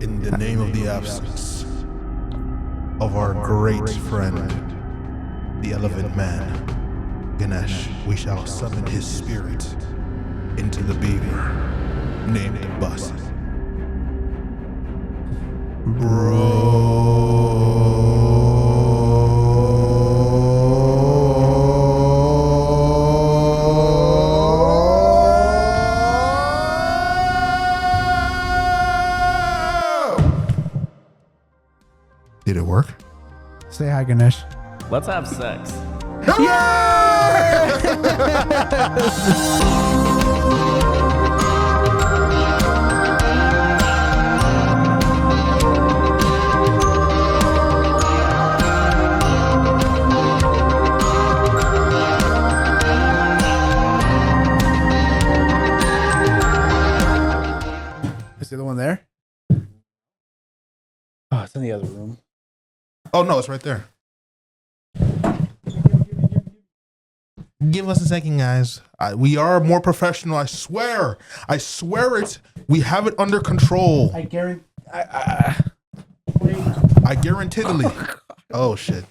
In the name of the absence of our great friend, the Elephant Man, Ganesh, we shall summon his spirit into the beaver named Bussin. Did it work? Say hi, Ganesh. Let's have sex. Is the other one there? Oh, it's in the other room. Oh no, it's right there. Give us a second, guys. We are more professional. I swear. I swear it. We have it under control. I guarantee. I guarantedly. Oh shit.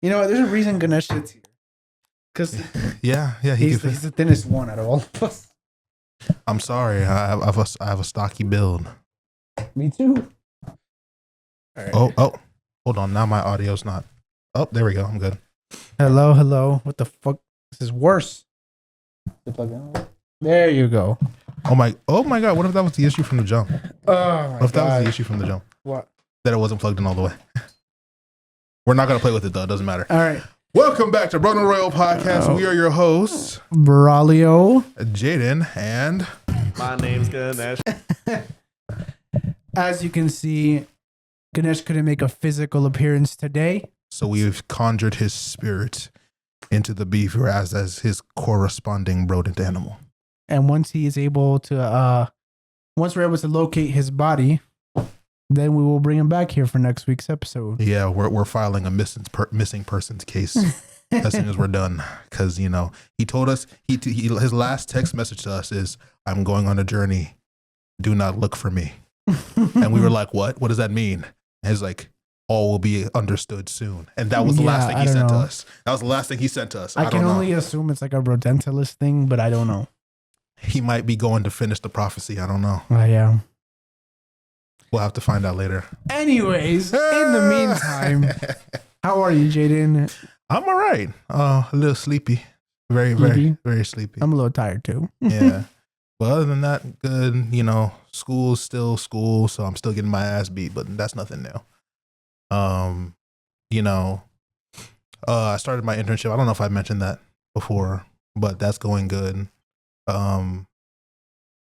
You know what? There's a reason Ganesh sits here. Because Yeah. he's the thinnest one out of all of us. I'm sorry. I have a stocky build. Me too. All right. Oh. Hold on. Now my audio's not. Oh, there we go. I'm good. Hello. What the fuck? This is worse. There you go. Oh my god. What if that was the issue from the jump? Oh my What if that was God. the issue from the jump? What? That it wasn't plugged in all the way. We're not gonna play with it though. It doesn't matter. All right. Welcome back to Brodent Royale podcast. Oh. We are your hosts, Braulio. Jaydon and My name's Ganesh. As you can see, Ganesh couldn't make a physical appearance today. so we've conjured his spirit into the beaver as his corresponding rodent animal. And once he is able to, once we're able to locate his body, then we will bring him back here for next week's episode. Yeah, we're filing a missing persons case as soon as we're done, because he told us his last text message to us is, "I'm going on a journey. Do not look for me." And we were like, "What? What does that mean?" And he's like, "All will be understood soon." And that was the last thing he sent to us. That was the last thing he sent to us. I can don't know. only assume it's like a rodentalist thing, but I don't know. He might be going to finish the prophecy. I don't know. Yeah. We'll have to find out later. Anyways, in the meantime, how are you, Jaydon? I'm all right. A little sleepy. Very, Sleepy? very sleepy. I'm a little tired too. Yeah. But other than that, good. School's still school, so I'm still getting my ass beat, but that's nothing new. I started my internship. I don't know if I mentioned that before, but that's going good.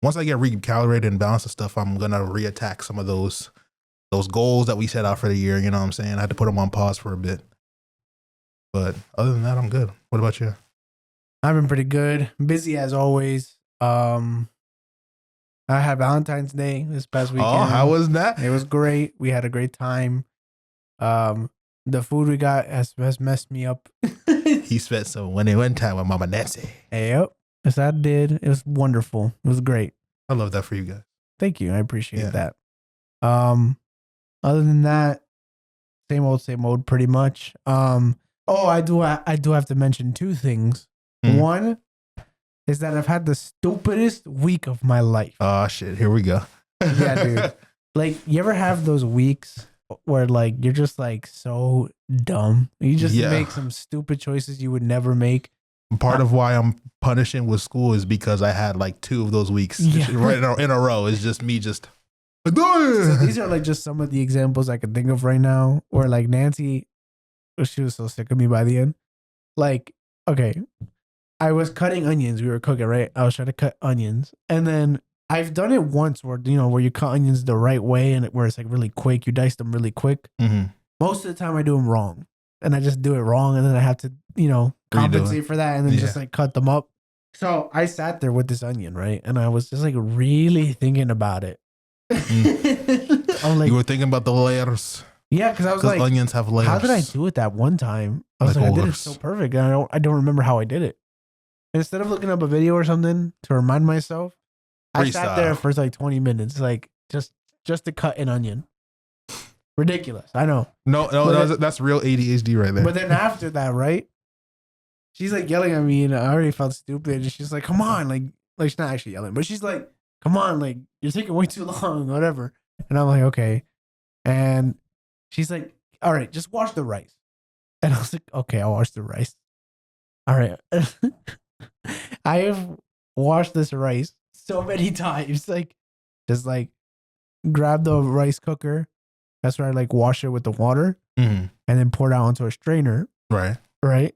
Once I get recalibrated and balanced and stuff, I'm gonna reattack some of those goals that we set out for the year. You know what I'm saying? I had to put them on pause for a bit. But other than that, I'm good. What about you? I've been pretty good. Busy as always. I had Valentine's Day this past weekend. Oh, how was that? It was great. We had a great time. The food we got has messed me up. He spent some one time with Mama Nancy. Yep. Yes, I did. It was wonderful. It was great. I love that for you guys. Thank you. I appreciate Yeah. that. Other than that, same old pretty much. I do have to mention two things. Mm. One is that I've had the stupidest week of my life. Oh shit, here we go. Yeah, dude. Like, you ever have those weeks where like you're just like so dumb? You just Yeah. make some stupid choices you would never make. Part of why I'm punishing with school is because I had like 2 of those weeks right in a row. It's just me just. So these are like just some of the examples I can think of right now. Or like Nancy, she was so sick of me by the end. Like, okay, I was cutting onions. We were cooking, right? I was trying to cut onions, and then I've done it once where where you cut onions the right way and where it's like really quick. You dice them really quick. Mm-hmm. Most of the time I do them wrong, and I just do it wrong, and then I have to compensate for that, and then just like cut them up. So I sat there with this onion, right, and I was just like really thinking about it. I'm like, You were thinking about the layers. yeah, because I was like, onions have layers. how did I do it that one time? I was Like like, I did it ogres. so perfect, and I don't remember how I did it. Instead of looking up a video or something to remind myself, I sat there Freestyle. for like 20 minutes, like just just to cut an onion. Ridiculous. I know. No, that's real ADHD right there. But then after that, right? She's like yelling at me, and I already felt stupid. And she's like, "Come on!" Like she's not actually yelling, but she's like, "Come on!" Like you're taking way too long, whatever. And I'm like, "Okay." And she's like, "All right, just wash the rice." And I was like, "Okay, I'll wash the rice." All right. I have washed this rice so many times. Like, just like grab the rice cooker. That's where I like wash it with the water and then pour it out onto a strainer. Right. Right.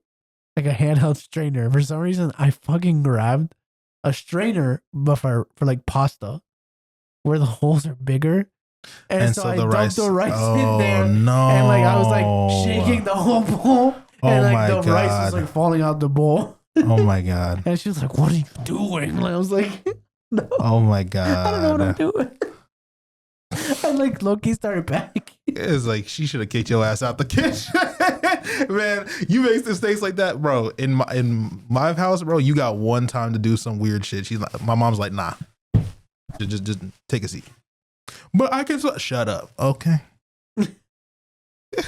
Like a handheld strainer. For some reason, I fucking grabbed a strainer, but for like pasta, where the holes are bigger. And so I dumped the rice in there. No. And like I was like shaking the whole bowl. And like the rice was like falling out the bowl. Oh my God. And she was like, "What are you doing?" And I was like, "No." Oh my God. I don't know what I'm doing. And like Loki started back. It's like she should have kicked your ass out the kitchen. Man, you make mistakes like that, bro. In my house, bro, you got one time to do some weird shit. She's like, my mom's like, "Nah. Just take a seat." But I can shut up. Okay.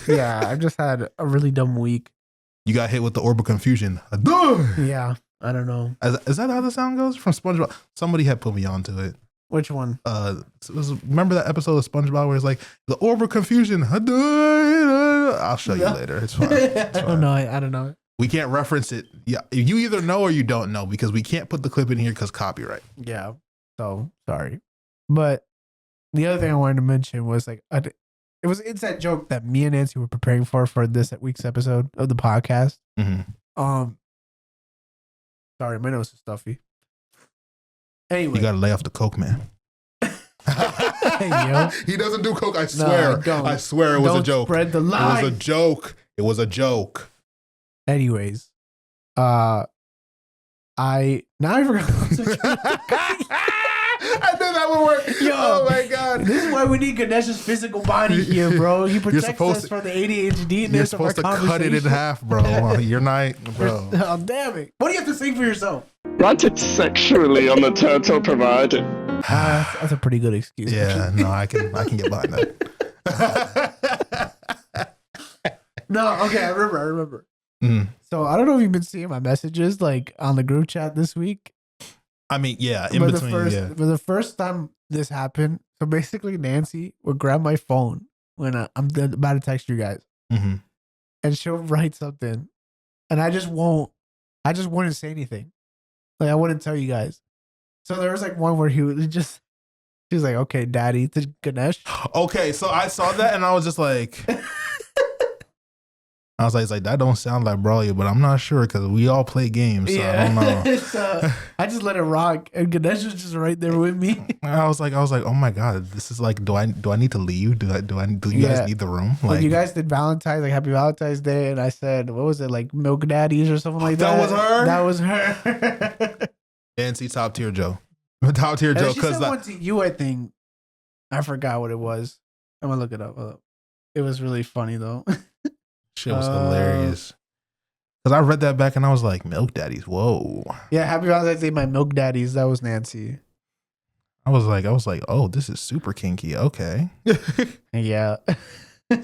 Yeah, I just had a really dumb week. You got hit with the orb of confusion. Yeah, I don't know. Is that how the sound goes from SpongeBob? Somebody had put me onto it. Which one? Remember that episode of SpongeBob where it's like the orb of confusion? I'll show you later. It's fine. It's fine. I don't know. We can't reference it. Yeah, you either know or you don't know because we can't put the clip in here because copyright. Yeah. So sorry, but the other thing I wanted to mention was like it was inside joke that me and Nancy were preparing for this week's episode of the podcast. Mm-hmm. Sorry, my nose is stuffy. Anyway, you gotta lay off the coke, man. Hey, yo. He doesn't do coke. I swear. I swear it was a joke. Spread the lie. It was a joke. It was a joke. Anyways, I forgot. I knew that would work. Yo, oh my God. This is why we need Ganesh's physical body here, bro. He protects us from the ADHD. You're supposed to cut it in half, bro. You're not, bro. Oh, damn it. What do you have to say for yourself? Grant it sexually on the turtle provided. That's a pretty good excuse. Yeah, no, I can get behind that. No, okay, I remember. Mm. So I don't know if you've been seeing my messages like on the group chat this week. I mean, yeah, But the first time this happened, so basically Nancy would grab my phone when I'm about to text you guys, and she'll write something, and I just wouldn't say anything, like I wouldn't tell you guys. So there was like one where she was like, "Okay, Daddy," to Ganesh. Okay, so I saw that and I was just like. I was like, that don't sound like Braulio, but I'm not sure because we all play games, so I don't know. So I just let it rock, and Ganesh was just right there with me. I was like, oh my God, this is like, do I need to leave? Do you guys need the room? Like you guys did Valentine's, like Happy Valentine's Day, and I said, what was it, like Milk Daddies or something like that? That was her. Nancy, top tier Joe, She said one to you, I think. I forgot what it was. I'm gonna look it up. It was really funny though. Shit was hilarious. Because I read that back and I was like, Milk Daddies, whoa. Yeah, Happy Valentine's Day, my Milk Daddies. That was Nancy. I was like, oh, this is super kinky. Okay. Yeah. I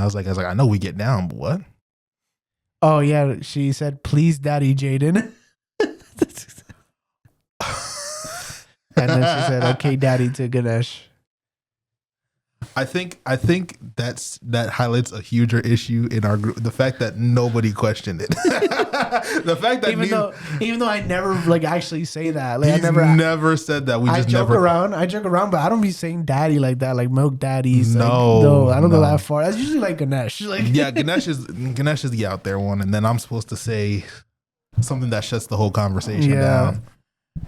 was like, I know we get down, but what? Oh yeah, she said, "Please, Daddy, Jaydon." And then she said, "Okay, Daddy," to Ganesh. I think that highlights a huger issue in our group. The fact that nobody questioned it. The fact that even though I never like actually say that, like I never said that. I joke around, but I don't be saying daddy like that, like Milk Daddies. No, I don't go that far. That's usually like Ganesh. Like yeah, Ganesh is the out there one, and then I'm supposed to say something that shuts the whole conversation down.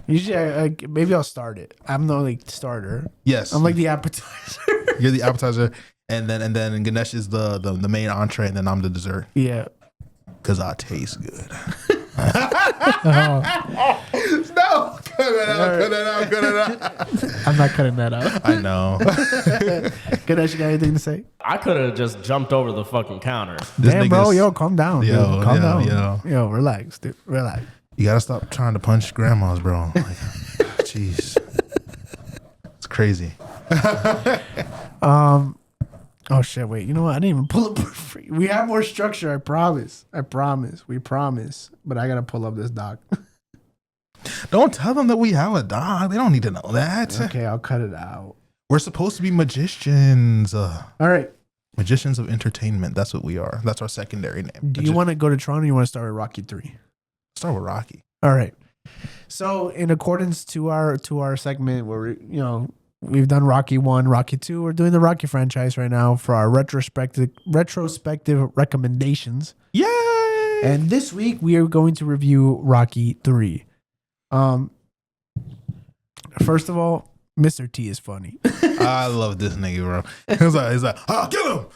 Usually, maybe I'll start it. I'm the like starter. Yes, I'm like the appetizer. You're the appetizer, and then Ganesh is the main entree, and then I'm the dessert. Yeah, because I taste good. No, cut it out. I'm not cutting that out. I know. Ganesh, you got anything to say? I could have just jumped over the fucking counter. Damn, bro, yo, calm down. Yo, calm down. Yo, relax, dude. Relax. You gotta stop trying to punch grandmas, bro. Like, jeez, it's crazy. Oh shit! Wait, you know what? I didn't even pull up. We have more structure. I promise. We promise. But I gotta pull up this doc. Don't tell them that we have a dog. They don't need to know that. Okay, I'll cut it out. We're supposed to be magicians. All right. Magicians of entertainment. That's what we are. That's our secondary name. Do you want to go to Tron or you want to start with Rocky 3? Start with Rocky. All right. So in accordance to our segment where we've done Rocky 1, Rocky 2, we're doing the Rocky franchise right now for our retrospective recommendations. Yay! And this week we are going to review Rocky 3. First of all, Mr. T is funny. I love this nigga, bro. He's like, I'll kill him.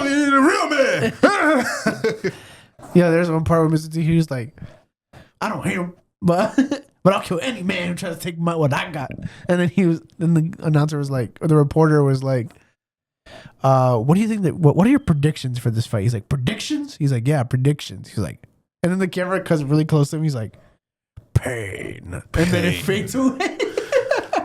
He's a real man. Yeah, there's one part where Mr. T, he was like, I don't hate him, but I'll kill any man who tries to take what I got. And then the announcer was like, or the reporter was like, what do you think what are your predictions for this fight? He's like, predictions? He's like, yeah, predictions. He's like, and then the camera cuts really close to him. He's like, pain. And then it fades away.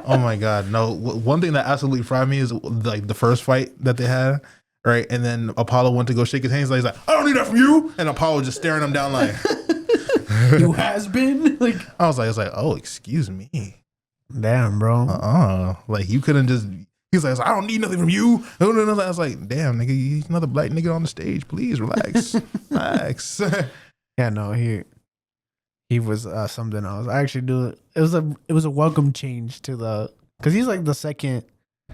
Oh my God. No, one thing that absolutely fried me is like the first fight that they had, right? And then Apollo went to go shake his hands. He's like, I don't need that from you. And Apollo just staring him down like, you has been? Like, I was like, oh, excuse me. Damn, bro. Like you couldn't just, he's like, I don't need nothing from you. I was like, damn, nigga, he's another black nigga on the stage. Please relax. Relax. Yeah, no, he was something else. I actually do. It was a welcome change to because he's like the second.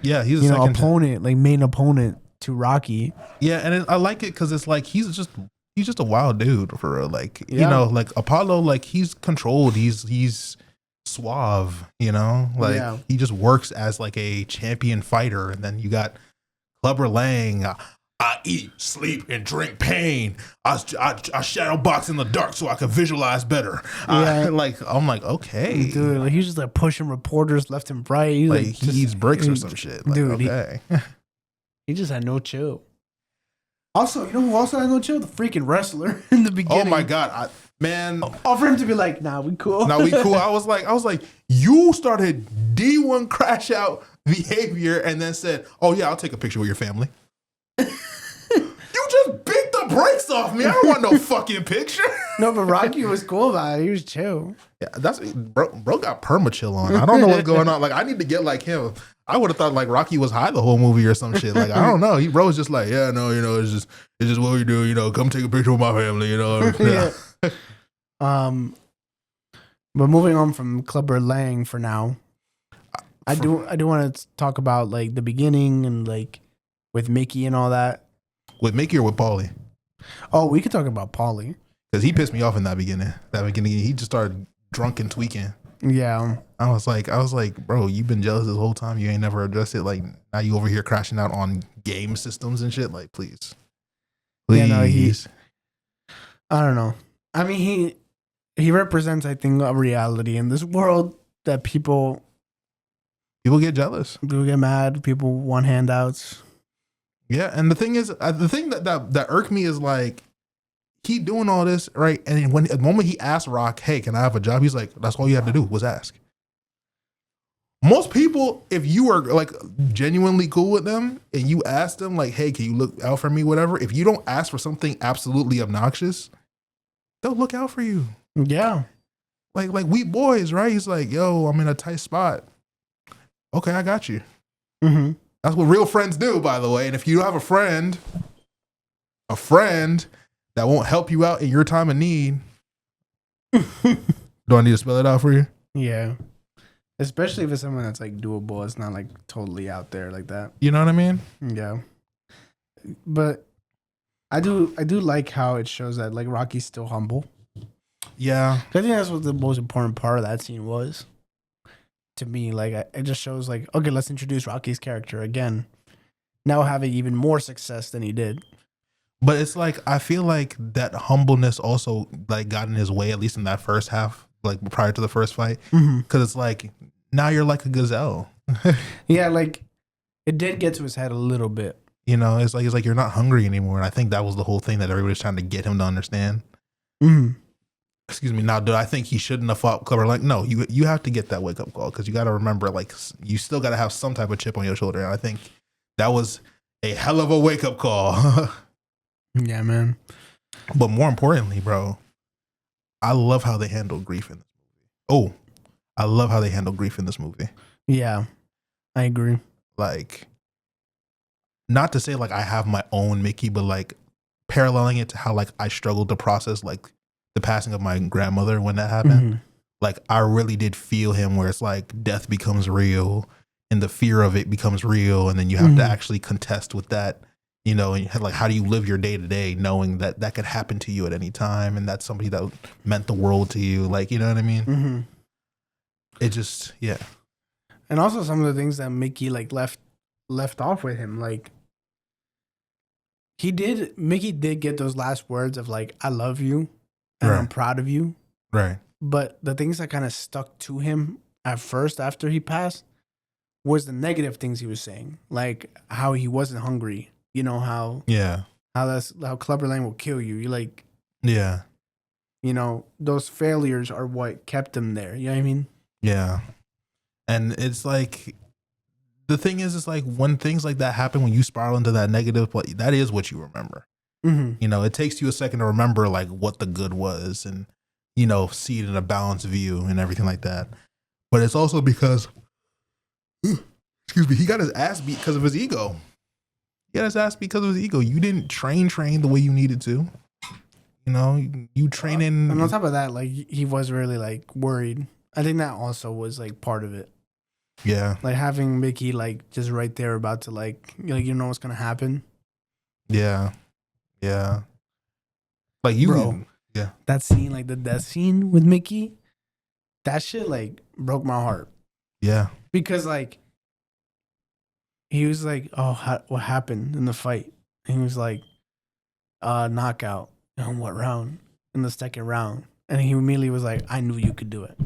Yeah, he's the second opponent, like main opponent to Rocky. Yeah, and I like it because it's like he's just a wild dude for real. Like like Apollo, like he's controlled. He's suave. Like he just works as like a champion fighter, and then you got Clubber Lang. I eat, sleep, and drink pain. I shadow box in the dark so I can visualize better. Yeah. I'm like, okay. Dude, like, he's just like pushing reporters left and right. He's like he eats bricks or some shit. Like, dude, okay. He just had no chill. Also, you know who also had no chill? The freaking wrestler in the beginning. Oh my God. Man. For him to be like, nah, we cool. Nah, we cool. I was like, you started D1 crash out behavior and then said, oh yeah, I'll take a picture with your family. You just beat the brakes off me. I don't want no fucking picture. No, but Rocky was cool about it. He was chill. Yeah, that's bro got perma chill on. I don't know what's going on. Like, I need to get like him. I would have thought like Rocky was high the whole movie or some shit. Like, I don't know. Bro was just like, yeah, no, it's just what we do. Come take a picture with my family. Yeah. But moving on from Clubber Lang for now, I do want to talk about like the beginning and like with Mickey and all that. With Mickey or with Paulie? Oh, we could talk about Paulie. Because he pissed me off in that beginning. He just started drunk and tweaking. Yeah. I was like, bro, you've been jealous this whole time. You ain't never addressed it. Like, now you over here crashing out on game systems and shit. Like, please. Yeah, no, I don't know. I mean, he represents, I think, a reality in this world that people get jealous. People get mad. People want handouts. Yeah, and the thing is, the thing that irked me is like, he doing all this, right? And when the moment he asked Rock, hey, can I have a job? He's like, that's all you had to do was ask. Most people, if you are like genuinely cool with them and you ask them like, hey, can you look out for me, whatever, if you don't ask for something absolutely obnoxious, they'll look out for you. Yeah. Like we boys, right? He's like, yo, I'm in a tight spot. Okay, I got you. Mm-hmm. That's what real friends do, by the way. And if you have a friend that won't help you out in your time of need, do I need to spell it out for you? Yeah. Especially if it's someone that's like doable. It's not like totally out there like that. You know what I mean? Yeah. But I do like how it shows that like Rocky's still humble. Yeah. I think that's what the most important part of that scene was. To me, like it just shows like, okay, let's introduce Rocky's character again. Now having even more success than he did. But it's like, I feel like that humbleness also like got in his way, at least in that first half, like prior to the first fight. Because it's like, now you're like a gazelle. Yeah, like it did get to his head a little bit. It's like you're not hungry anymore. And I think that was the whole thing that everybody's trying to get him to understand. Mm-hmm. Excuse me. Now, do I think he shouldn't have fought Clubber Lang? No, you have to get that wake up call because you got to remember, like, you still got to have some type of chip on your shoulder. And I think that was a hell of a wake up call. Yeah, man. But more importantly, bro, I love how they handled grief in this movie. Oh, I love how they handled grief in this movie. Yeah, I agree. Like, not to say like I have my own Mickey, but like paralleling it to how like I struggled to process like the passing of my grandmother when that happened. Mm-hmm. Like I really did feel him where it's like death becomes real and the fear of it becomes real. And then you have to actually contest with that, you know, and like, how do you live your day to day knowing that that could happen to you at any time? And that's somebody that meant the world to you. Like, you know what I mean? Mm-hmm. It just, yeah. And also some of the things that Mickey like left off with him, like Mickey did get those last words of like, I love you and I'm proud of you. Right. But the things that kind of stuck to him at first after he passed was the negative things he was saying, like how he wasn't hungry. You know how Clubber Lang will kill you. You like, yeah, you know, those failures are what kept him there. You know what I mean? Yeah. And it's like the thing is, it's like when things like that happen, when you spiral into that negative, that is what you remember. Mm-hmm. You know, it takes you a second to remember like what the good was and, you know, see it in a balanced view and everything like that. But it's also because, excuse me, he got his ass beat because of his ego. He got his ass beat because of his ego. You didn't train the way you needed to. You know, you train in. And on top of that, like he was really like worried. I think that also was like part of it. Yeah. Like having Mickey like just right there about to like you know what's gonna happen. Yeah. Yeah. Like you, bro. Yeah. That scene, like the death scene with Mickey, that shit like broke my heart. Yeah. Because like he was like, "Oh, what happened in the fight?" And he was like, knockout." In what round? In the second round. And he immediately was like, "I knew you could do it."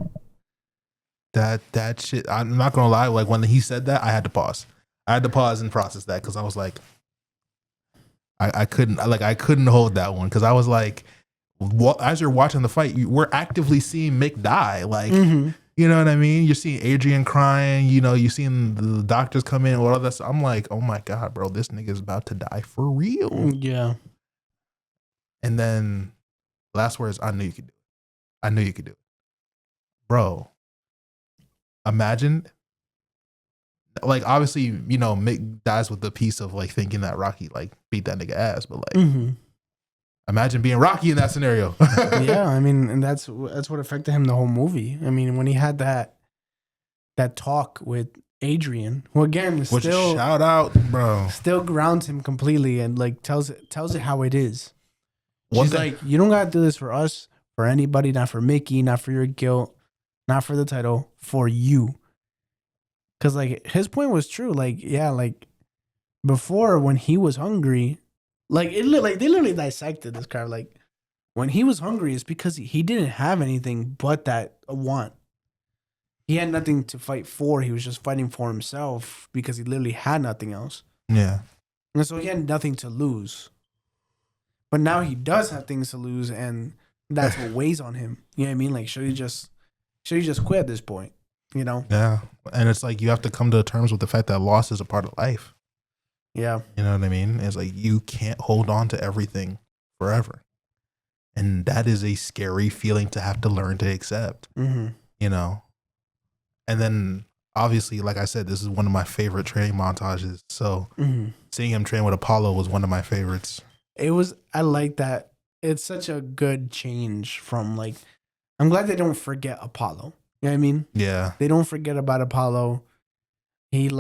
That shit. I'm not gonna lie. Like when he said that, I had to pause. I had to pause and process that because I was like, I couldn't hold that one because I was like, as you're watching the fight, we're actively seeing Mick die. Like, you know what I mean? You're seeing Adrian crying. You know, you're seeing the doctors come in. All that. I'm like, oh my god, bro, this nigga's about to die for real. Yeah. And then last words, I knew you could do it. I knew you could do it, bro. Imagine, like, obviously, you know, Mick dies with the piece of like thinking that Rocky like beat that nigga ass, but like, imagine being Rocky in that scenario. Yeah, I mean, and that's what affected him the whole movie. I mean, when he had that talk with Adrian, who again still shout out, bro, still grounds him completely and like tells it how it is. She's like, you don't gotta do this for us, for anybody, not for Mickey, not for your guilt, not for the title, for you. Cause like his point was true. Like, yeah, like before when he was hungry, like they literally dissected this guy. Like when he was hungry, it's because he didn't have anything but that want. He had nothing to fight for. He was just fighting for himself because he literally had nothing else. Yeah. And so he had nothing to lose. But now he does have things to lose, and that's what weighs on him. You know what I mean? Like, should he just quit at this point? You know? Yeah. And it's like you have to come to terms with the fact that loss is a part of life. Yeah. You know what I mean? It's like you can't hold on to everything forever. And that is a scary feeling to have to learn to accept. You know? And then obviously, like I said, this is one of my favorite training montages. So seeing him train with Apollo was one of my favorites. I like that. It's such a good change from like, I'm glad they don't forget Apollo. You know what I mean? Yeah. They don't forget about Apollo. He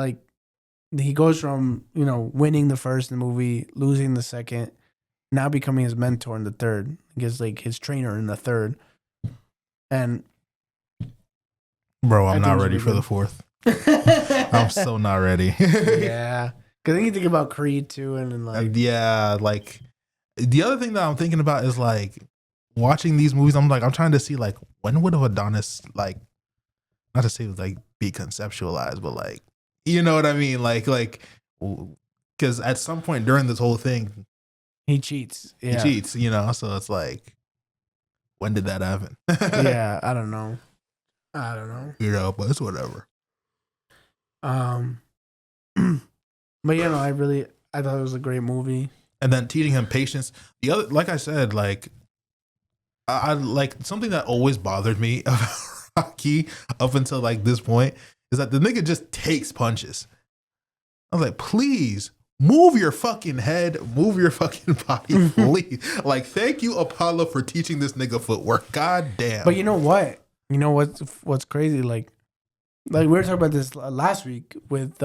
goes from, you know, winning the first in the movie, losing the second, now becoming his mentor in the third. I guess like his trainer in the third. And bro, I'm not ready for the fourth. I'm so not ready. Yeah. Because then you think about Creed too, and then like yeah, like the other thing that I'm thinking about is like watching these movies. I'm trying to see like when would have Adonis like, not to say like be conceptualized, but like, you know what I mean, like because at some point during this whole thing, he cheats. Yeah. He cheats, you know. So it's like, When did that happen? Yeah, I don't know. You know, but it's whatever. But you know, I thought it was a great movie. And then teaching him patience. The other, like I said, like I like something that always bothered me about Rocky up until like this point is that the nigga just takes punches. I was like, please move your fucking head, move your fucking body, please. Like, thank you, Apollo, for teaching this nigga footwork. God damn. But you know what? You know what's crazy? Like we were talking about this last week with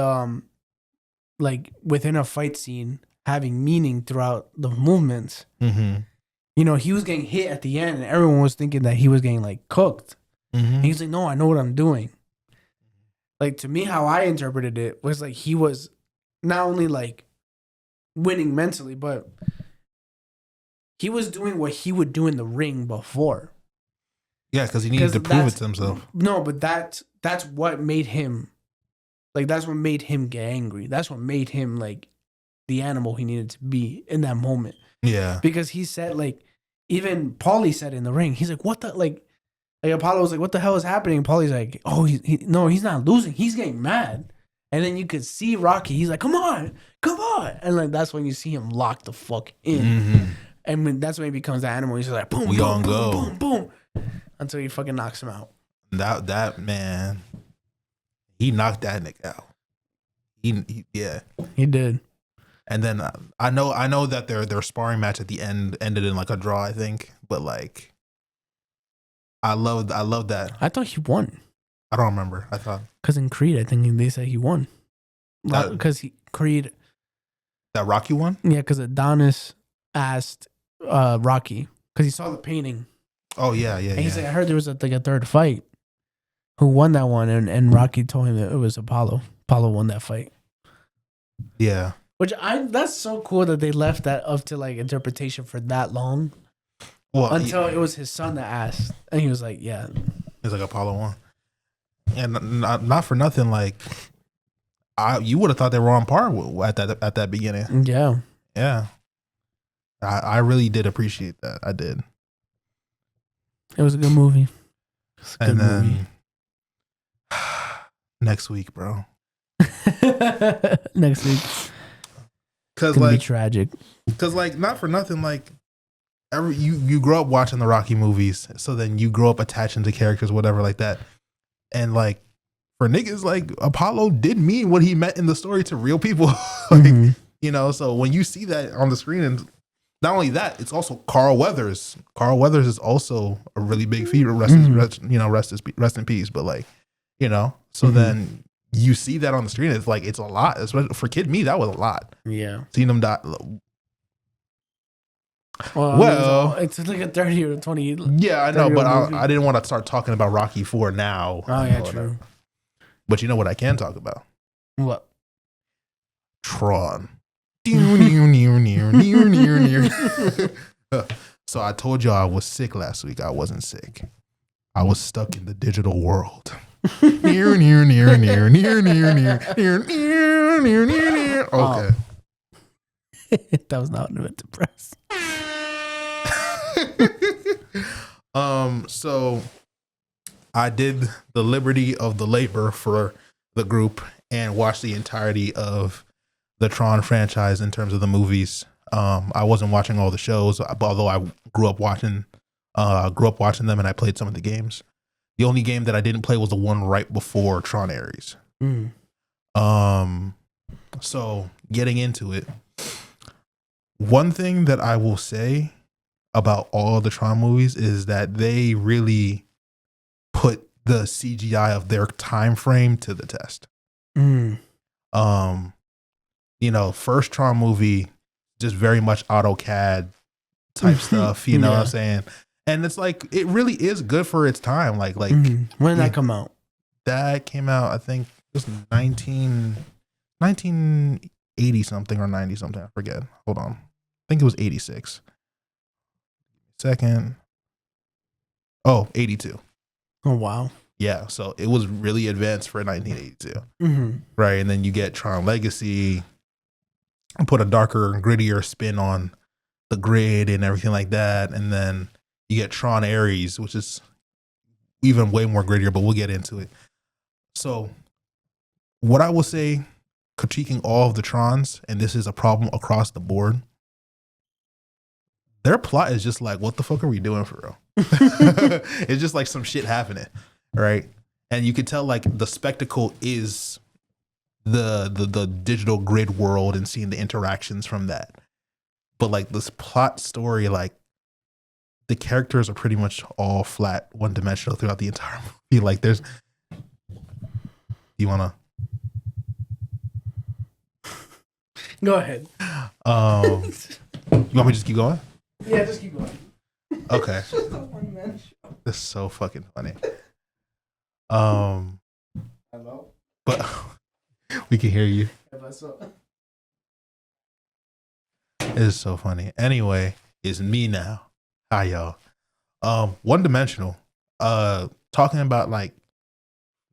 like within a fight scene having meaning throughout the movements. Mm-hmm. You know, he was getting hit at the end, and everyone was thinking that he was getting like cooked. Mm-hmm. And he's like, "No, I know what I'm doing." Like to me, how I interpreted it was like he was not only like winning mentally, but he was doing what he would do in the ring before. Yeah, because he needed to prove it to himself. No, but that's what made him like. That's what made him get angry. That's what made him like the animal he needed to be in that moment. Yeah, because he said like, even Paulie said in the ring, he's like, "What the like Apollo was like, what the hell is happening?" And Paulie's like, "Oh, no, he's not losing. He's getting mad." And then you could see Rocky. He's like, come on. And like that's when you see him lock the fuck in. Mm-hmm. And when that's when he becomes the animal. He's just like, boom, We boom, on boom, go. boom, boom, until he fucking knocks him out. That man, he knocked that nigga out. He yeah. He did. And then I know that their sparring match at the end ended in like a draw, I think. But like, I love that. I thought he won. I don't remember. I thought Because in Creed, I think they said he won. Because Creed. That Rocky won? Yeah, because Adonis asked Rocky, because he saw the painting. Oh yeah. And he's like, I heard there was a third fight. Who won that one? And Rocky told him that it was Apollo. Apollo won that fight. Yeah. Which that's so cool that they left that up to like interpretation for that long. Well, until it was his son that asked, and he was like, "Yeah." He's like Apollo won, and not for nothing. Like, you would have thought they were on par at that beginning. Yeah. I really did appreciate that. I did. It was a good movie. And then next week, bro. Next week. Because like like tragic. Because like not for nothing, like you grow up watching the Rocky movies, so then you grow up attaching to characters, whatever, like that. And like for niggas, like Apollo did mean what he meant in the story to real people. Like, you know, so when you see that on the screen, and not only that, it's also Carl Weathers. Carl Weathers is also a really big figure. Rest in peace. But like, you know, so then you see that on the screen. It's like it's a lot. Especially for kid me, that was a lot. Yeah. Seeing them die. Well, it's like a 30 or 20. Yeah, I know, but I didn't want to start talking about Rocky 4 now. Oh yeah, true. But you know what I can talk about? What? Tron. So I told y'all I was sick last week. I wasn't sick. I was stuck in the digital world. Okay. That was not meant to press. So I did the liberty of the labor for the group and watched the entirety of the Tron franchise in terms of the movies. I wasn't watching all the shows, although I grew up watching them, and I played some of the games. The only game that I didn't play was the one right before Tron Ares. So getting into it, one thing that I will say about all the Tron movies is that they really put the CGI of their time frame to the test. You know, first Tron movie, just very much AutoCAD type stuff, you know what I'm saying? And it's like, it really is good for its time. Like when did that come out? That came out, I think it was 1980 something or 90 something. I forget. Hold on. I think it was 86. Second. Oh, 82. Oh, wow. Yeah. So it was really advanced for 1982. Right. And then you get Tron Legacy, put a darker and grittier spin on the grid and everything like that. And then You get Tron Ares, which is even way more grittier, but we'll get into it. So, what I will say, critiquing all of the Trons, and this is a problem across the board, their plot is just like, what the fuck are we doing for real? It's just like some shit happening, right? And you could tell like the spectacle is the digital grid world and seeing the interactions from that. But like this plot story, like the characters are pretty much all flat, one dimensional throughout the entire movie. Like there's, you wanna Go ahead. you want me to just keep going? Yeah, just keep going. Okay. It's just a one-man show. This is so fucking funny. Hello? But we can hear you. It is so funny. Anyway, it's me now. Hi y'all. One dimensional. Talking about like,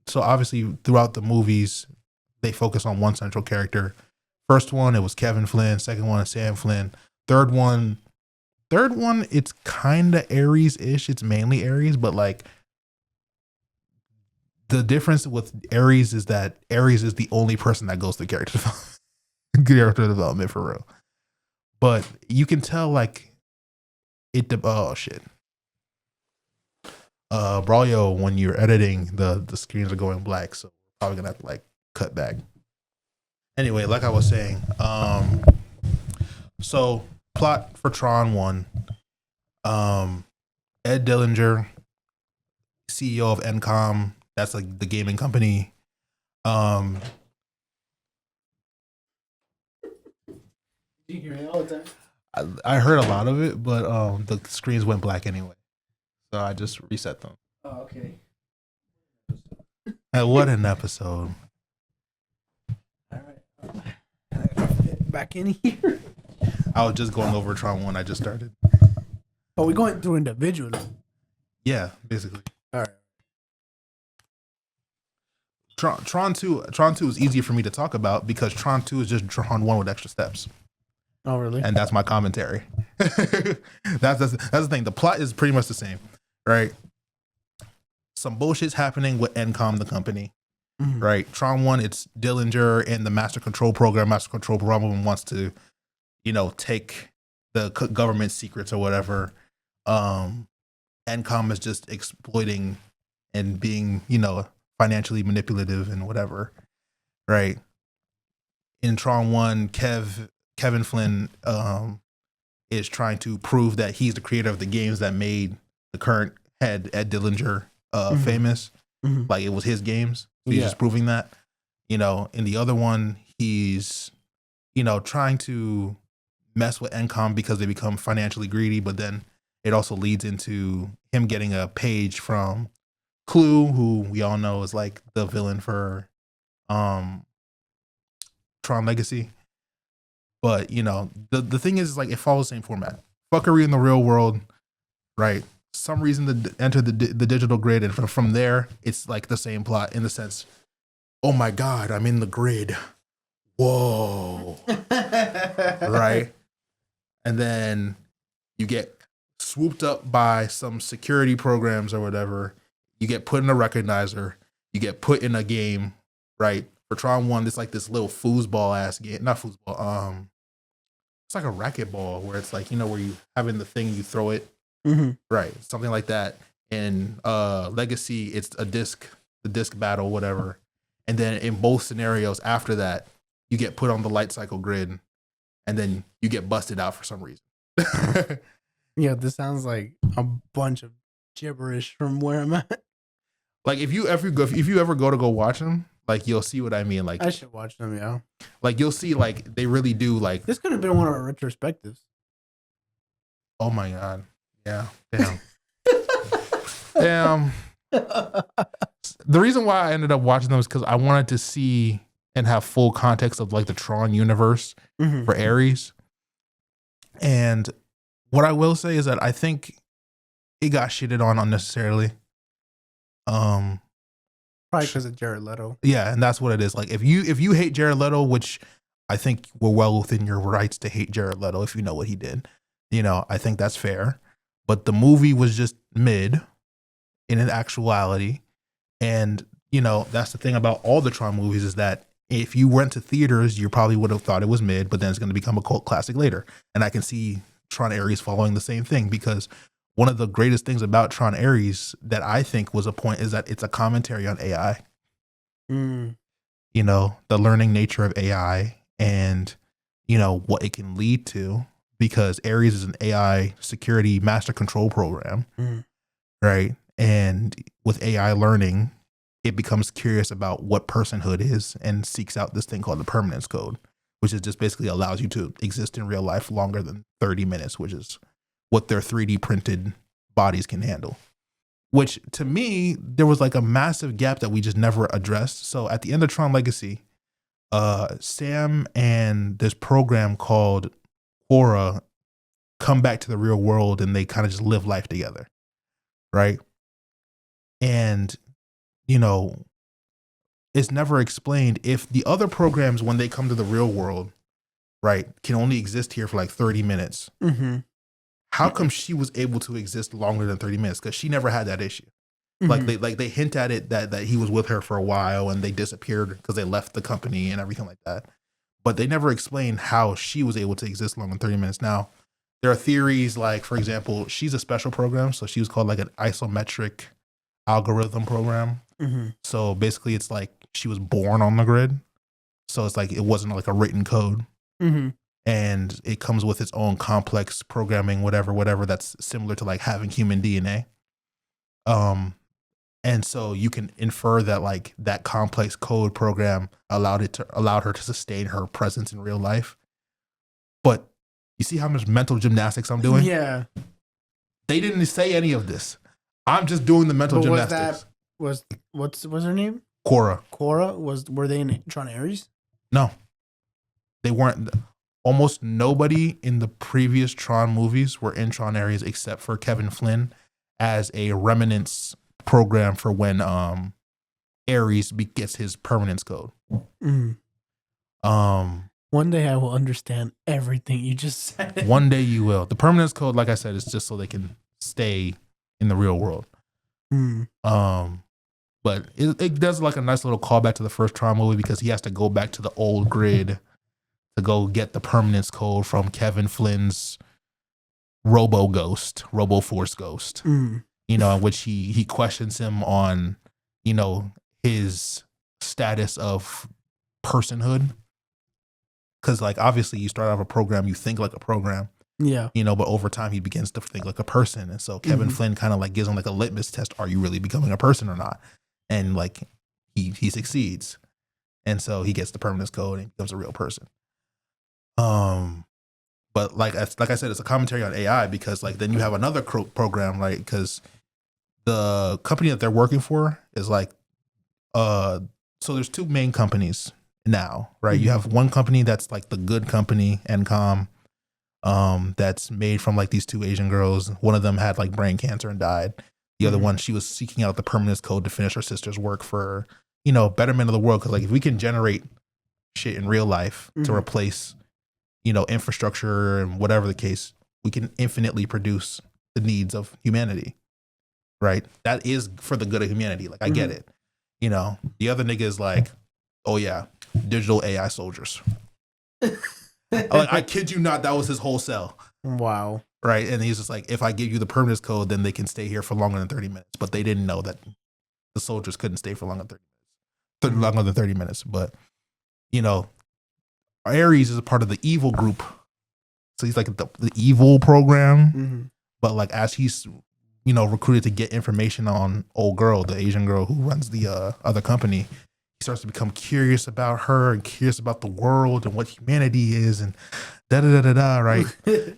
so obviously throughout the movies, they focus on one central character. First one, it was Kevin Flynn. Second one is Sam Flynn. Third one, it's kind of Ares-ish. It's mainly Ares, but like the difference with Ares is that Ares is the only person that goes through character development for real. But you can tell like oh shit. Braulio, when you're editing, the screens are going black, so probably gonna have to like cut back. Anyway, like I was saying, so plot for Tron 1. Ed Dillinger, CEO of Encom, that's like the gaming company. You hear me all the time. I heard a lot of it, but the screens went black anyway, so I just reset them. Oh, okay. And what an episode! All right. Back in here. I was just going over Tron 1. I just started. Oh, we're going through individually. Yeah, basically. All right. Tron 2 is easier for me to talk about because Tron 2 is just Tron 1 with extra steps. Oh, really? And that's my commentary. that's the thing. The plot is pretty much the same, right? Some bullshit's happening with Encom, the company, right? Tron 1, it's Dillinger and the Master Control Program. Master Control Program wants to, take the government secrets or whatever. Encom is just exploiting and being, financially manipulative and whatever, right? In Tron 1, Kevin Flynn is trying to prove that he's the creator of the games that made the current head, Ed Dillinger, famous. Like it was his games. So he's just proving that. In the other one, he's, trying to mess with Encom because they become financially greedy, but then it also leads into him getting a page from Clue, who we all know is like the villain for Tron Legacy. But the thing is like it follows the same format. Fuckery in the real world, right? Some reason to enter the digital grid, and from there it's like the same plot in the sense, oh my god, I'm in the grid. Whoa. Right? And then you get swooped up by some security programs or whatever. You get put in a recognizer. You get put in a game, right? For Tron 1, it's like this little foosball ass game. Not foosball. It's like a racquetball where it's like, where you having the thing, you throw it. Right. Something like that. In Legacy, it's the disc battle, whatever. And then in both scenarios after that, you get put on the light cycle grid and then you get busted out for some reason. Yeah, this sounds like a bunch of gibberish from where I'm at. Like if you ever go watch them, like you'll see what I mean. Like I should watch them, yeah. Like you'll see, like they really do. Like this could have been one of our retrospectives. Oh my god! Yeah, damn, damn. The reason why I ended up watching them is because I wanted to see and have full context of like the Tron universe for Ares. And what I will say is that I think it got shitted on unnecessarily. Probably because of Jared Leto. Yeah, and that's what it is. Like if you hate Jared Leto, which I think we're well within your rights to hate Jared Leto if you know what he did. I think that's fair. but the movie was just mid in an actuality. And, you know, that's the thing about all the Tron movies is that if you went to theaters, you probably would have thought it was mid, but then it's going to become a cult classic later. And I can see Tron Ares following the same thing, because one of the greatest things about Tron Ares that I think was a point is that it's a commentary on AI. You know, the learning nature of AI and, you know, what it can lead to, because Ares is an AI security master control program, right? And with AI learning, it becomes curious about what personhood is and seeks out this thing called the permanence code, which is just basically allows you to exist in real life longer than 30 minutes, which is what their 3D printed bodies can handle. Which to me, there was like a massive gap that we just never addressed. So at the end of Tron Legacy, Sam and this program called Quora come back to the real world and they kind of just live life together, right? And, you know, it's never explained if the other programs, when they come to the real world, right, can only exist here for like 30 minutes. How come she was able to exist longer than 30 minutes? Because she never had that issue. Like they hint at it that he was with her for a while and they disappeared because they left the company and everything like that. But they never explained how she was able to exist longer than 30 minutes. Now, there are theories like, for example, she's a special program. So she was called like an isometric algorithm program. So basically it's like she was born on the grid. So it's like it wasn't like a written code. And it comes with its own complex programming, whatever that's similar to like having human DNA. And so you can infer that like that complex code program allowed her to sustain her presence in real life. But you see how much mental gymnastics I'm doing? Yeah. They didn't say any of this. I'm just doing the mental gymnastics. What's her name? Quora. Were they in Tron Ares? No. They weren't. Almost nobody in the previous Tron movies were in Tron Ares except for Kevin Flynn as a remnants program for when Ares gets his permanence code. One day I will understand everything you just said. One day you will. The permanence code, like I said, is just so they can stay in the real world. But it does like a nice little callback to the first Tron movie, because he has to go back to the old grid to go get the permanence code from Kevin Flynn's Robo Force Ghost. You know, in which he questions him on, you know, his status of personhood. Because like obviously you start out a program, you think like a program. Yeah. You know, but over time he begins to think like a person. And so Kevin Flynn kind of like gives him like a litmus test. Are you really becoming a person or not? And like he succeeds. And so he gets the permanence code and becomes a real person. But like I said, it's a commentary on AI, because like then you have another program, right? Because the company that they're working for is like, so there's two main companies now, right? You have one company that's like the good company, Encom, that's made from like these two Asian girls. One of them had like brain cancer and died. The other one, she was seeking out the permanence code to finish her sister's work for, you know, betterment of the world. Because like if we can generate shit in real life to replace, you know, infrastructure and whatever the case, we can infinitely produce the needs of humanity, right? That is for the good of humanity. Like I get it. You know, the other nigga is like, oh yeah, digital AI soldiers. Like, I kid you not, that was his whole sell. Wow. Right. And he's just like, if I give you the permanence code, then they can stay here for longer than 30 minutes. But they didn't know that the soldiers couldn't stay for longer than 30 minutes. But, you know, Ares is a part of the evil group. So he's like the evil program. But like as he's, you know, recruited to get information on old girl, the Asian girl who runs the other company, he starts to become curious about her and curious about the world and what humanity is and da-da-da-da-da, right?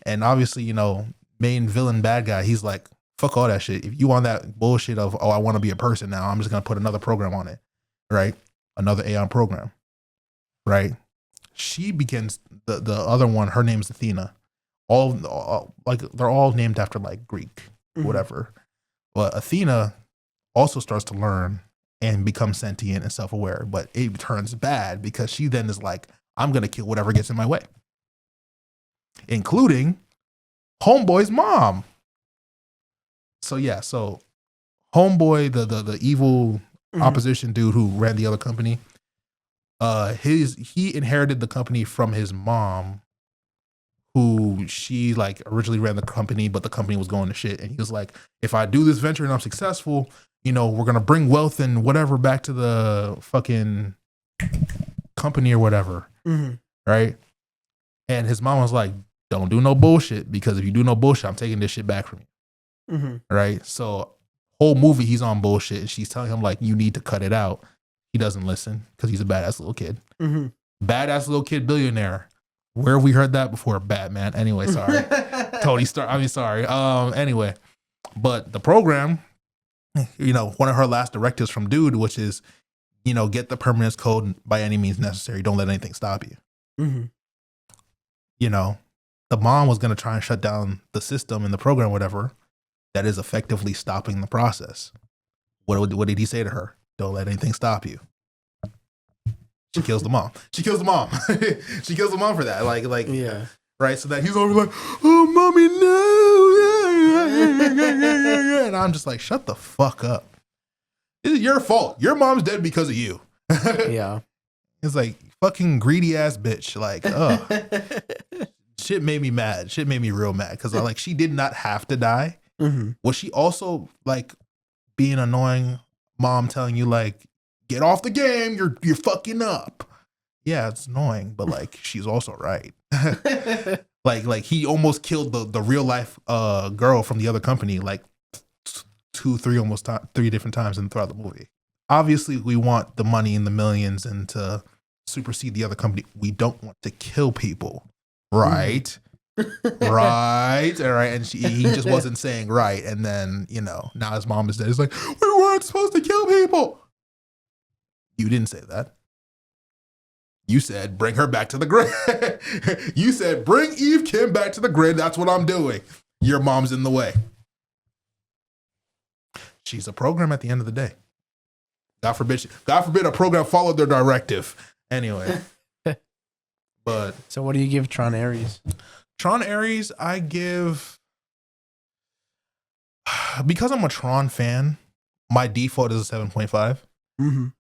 And obviously, you know, main villain bad guy, he's like, fuck all that shit. If you want that bullshit of, oh, I want to be a person now, I'm just going to put another program on it, right? Another AI program, right? She begins, the other one, her name's Athena. All like, they're all named after like Greek, whatever. But Athena also starts to learn and become sentient and self-aware, but it turns bad because she then is like, I'm going to kill whatever gets in my way, including Homeboy's mom. So yeah, so homeboy, the evil opposition dude who ran the other company, he inherited the company from his mom, who she like originally ran the company, but the company was going to shit. And he was like, if I do this venture and I'm successful, you know, we're gonna bring wealth and whatever back to the fucking company or whatever. Right? And his mom was like, don't do no bullshit, because if you do no bullshit, I'm taking this shit back from you. Right? So whole movie he's on bullshit, and she's telling him like, you need to cut it out. He doesn't listen because he's a badass little kid. Badass little kid billionaire. Where have we heard that before? Batman. Anyway, sorry. Tony Stark. I mean, sorry. Anyway, but the program, you know, one of her last directives from dude, which is, you know, get the permanence code by any means necessary. Don't let anything stop you. You know, the mom was going to try and shut down the system and the program, whatever, that is effectively stopping the process. What did he say to her? Don't let anything stop you. She kills the mom. She kills the mom. She kills the mom for that. Like, yeah. Right. So that he's always like, oh, mommy, no. And I'm just like, shut the fuck up. This is your fault. Your mom's dead because of you. Yeah. It's like, fucking greedy ass bitch. Like, shit made me mad. Shit made me real mad. Because like, she did not have to die. Was she also like being annoying mom telling you like, get off the game, you're fucking up? Yeah, it's annoying, but like, she's also right. like he almost killed the real life girl from the other company like 3 different times throughout the movie. Obviously, we want the money in the millions and to supersede the other company. We don't want to kill people, right? Right, all right. And he just wasn't saying right. And then, you know, now his mom is dead. He's like, we weren't supposed to kill people. You didn't say that. You said, bring her back to the grid. You said, bring Eve Kim back to the grid. That's what I'm doing. Your mom's in the way. She's a program at the end of the day. God forbid a program followed their directive. Anyway. But so what do you give Tron Ares? Tron Ares, I give, because I'm a Tron fan, my default is a 7.5.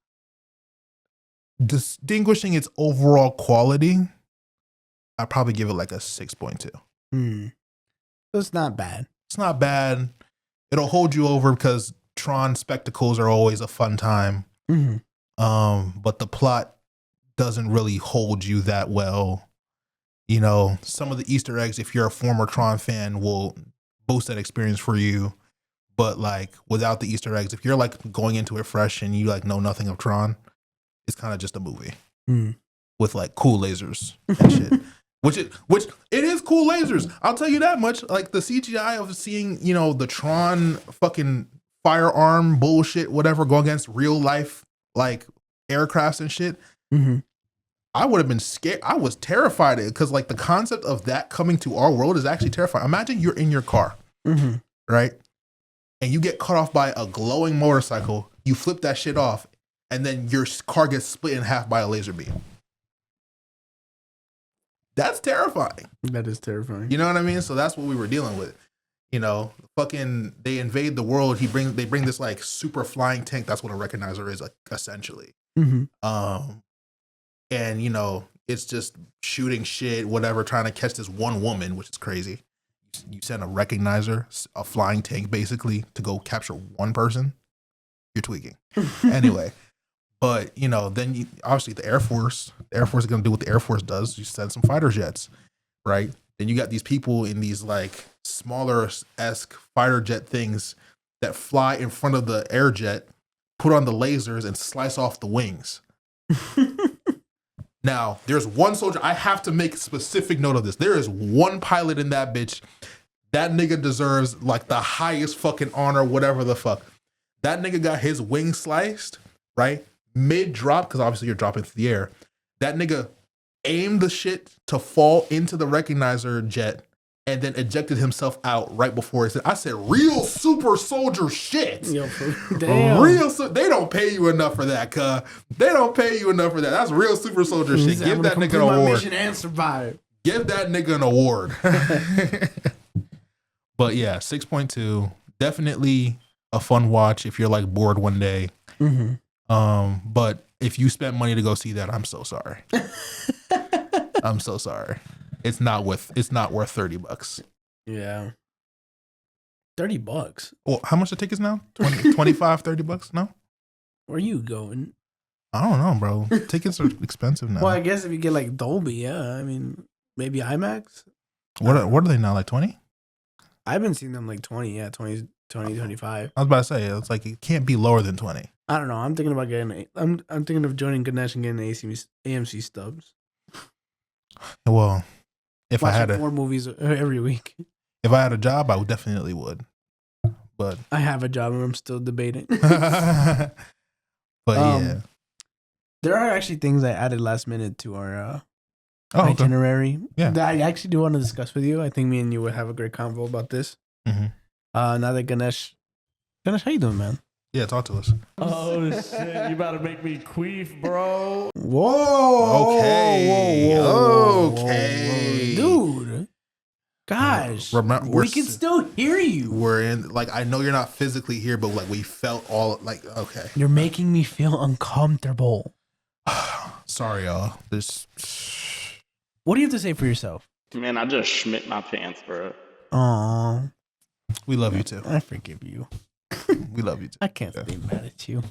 Distinguishing its overall quality, I'd probably give it like a 6.2. So it's not bad. It's not bad. It'll hold you over because Tron spectacles are always a fun time. But the plot doesn't really hold you that well. You know, some of the Easter eggs, if you're a former Tron fan, will boost that experience for you. But like without the Easter eggs, if you're like going into it fresh and you like know nothing of Tron, it's kind of just a movie with like cool lasers and shit. Which it is cool lasers. I'll tell you that much. Like the CGI of seeing, you know, the Tron fucking firearm bullshit, whatever, go against real life like aircrafts and shit. I would have been scared. I was terrified because like the concept of that coming to our world is actually terrifying. Imagine you're in your car, right? And you get cut off by a glowing motorcycle. You flip that shit off, and then your car gets split in half by a laser beam. That's terrifying. That is terrifying. You know what I mean? So that's what we were dealing with. You know, fucking they invade the world. They bring this like super flying tank. That's what a recognizer is, like, essentially. And, you know, it's just shooting shit, whatever, trying to catch this one woman, which is crazy. You send a recognizer, a flying tank, basically, to go capture one person. You're tweaking. Anyway, but, you know, then obviously the Air Force is going to do what the Air Force does. You send some fighter jets, right? Then you got these people in these, like, smaller-esque fighter jet things that fly in front of the air jet, put on the lasers, and slice off the wings. Now, there's one soldier. I have to make specific note of this. There is one pilot in that bitch. That nigga deserves like the highest fucking honor, whatever the fuck. That nigga got his wing sliced, right? Mid-drop, because obviously you're dropping through the air. That nigga aimed the shit to fall into the recognizer jet and then ejected himself out right before it said, I said, real super soldier shit. Yo, damn. They don't pay you enough for that, cuh. They don't pay you enough for that. That's real super soldier shit. Give that nigga an award. Mission and survive. Give that nigga an award. But yeah, 6.2, definitely a fun watch if you're like bored one day. But if you spent money to go see that, I'm so sorry. I'm so sorry. It's not worth $30. Yeah. $30. Well, how much the tickets now? 20, 25, $30 now? Where are you going? I don't know, bro. Tickets are expensive now. Well, I guess if you get like Dolby, yeah. I mean, maybe IMAX. What are they now? Like 20? I've been seeing them like 20, yeah, 20, 25. I was about to say it's like it can't be lower than 20. I don't know. I'm thinking about getting. I'm thinking of joining Ganesh and getting AMC stubs. Well, if I had 4 movies every week. If I had a job, I would definitely would. But I have a job and I'm still debating. but yeah, there are actually things I added last minute to our okay. itinerary. Yeah, that I actually do want to discuss with you. I think me and you would have a great convo about this. Now that Ganesh, how you doing, man? Yeah, talk to us. Oh shit! You about to make me queef, bro. Whoa. Okay. Whoa, dude. Gosh, we can still hear you. We're in, like, I know you're not physically here, but like we felt all like, okay. You're making me feel uncomfortable. Sorry, y'all. What do you have to say for yourself? Man, I just schmidt my pants, bro. Aw. We love you too. I forgive you. We love you too. I can't be mad at you.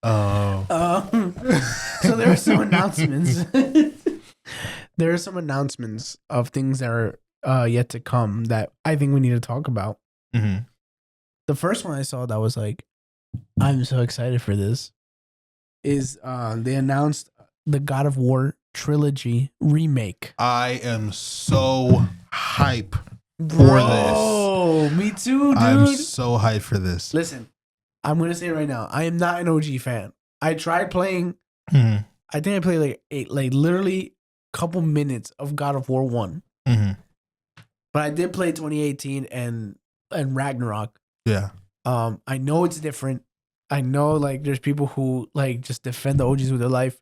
So there are some announcements. There are some announcements of things that are yet to come that I think we need to talk about. The first one I saw that was like, I'm so excited for this, is they announced the God of War trilogy remake. I am so hype for this. Oh, me too, dude. I'm so hyped for this. Listen, I'm gonna say it right now. I am not an OG fan. I tried playing. I think I played like literally a couple minutes of God of War 1. But I did play 2018 and Ragnarok. Yeah. I know it's different. I know like there's people who like just defend the OGs with their life.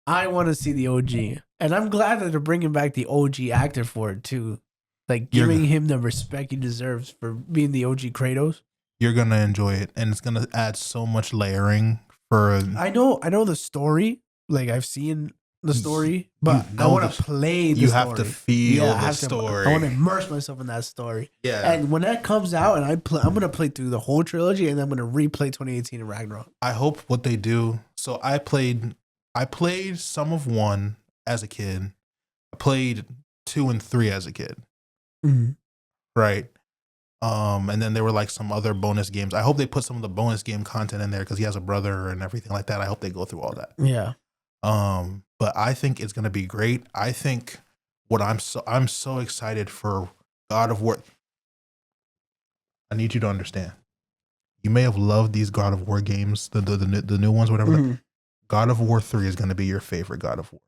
I want to see the OG, and I'm glad that they're bringing back the OG actor for it too. Like giving him the respect he deserves for being the OG Kratos. You're gonna enjoy it, and it's gonna add so much layering for. I know the story. Like I've seen the story, but I want to play the story. You have to feel the story. I want to immerse myself in that story. Yeah. And when that comes out, and I'm gonna play through the whole trilogy, and then I'm gonna replay 2018 and Ragnarok. I hope what they do. So I played some of 1 as a kid. I played 2 and 3 as a kid. Right. And then there were like some other bonus games. I hope they put some of the bonus game content in there because he has a brother and everything like that. I hope they go through all that. Yeah. But I think it's gonna be great. I think I'm so excited for God of War. I need you to understand. You may have loved these God of War games, the new ones, whatever. God of War 3 is gonna be your favorite God of War.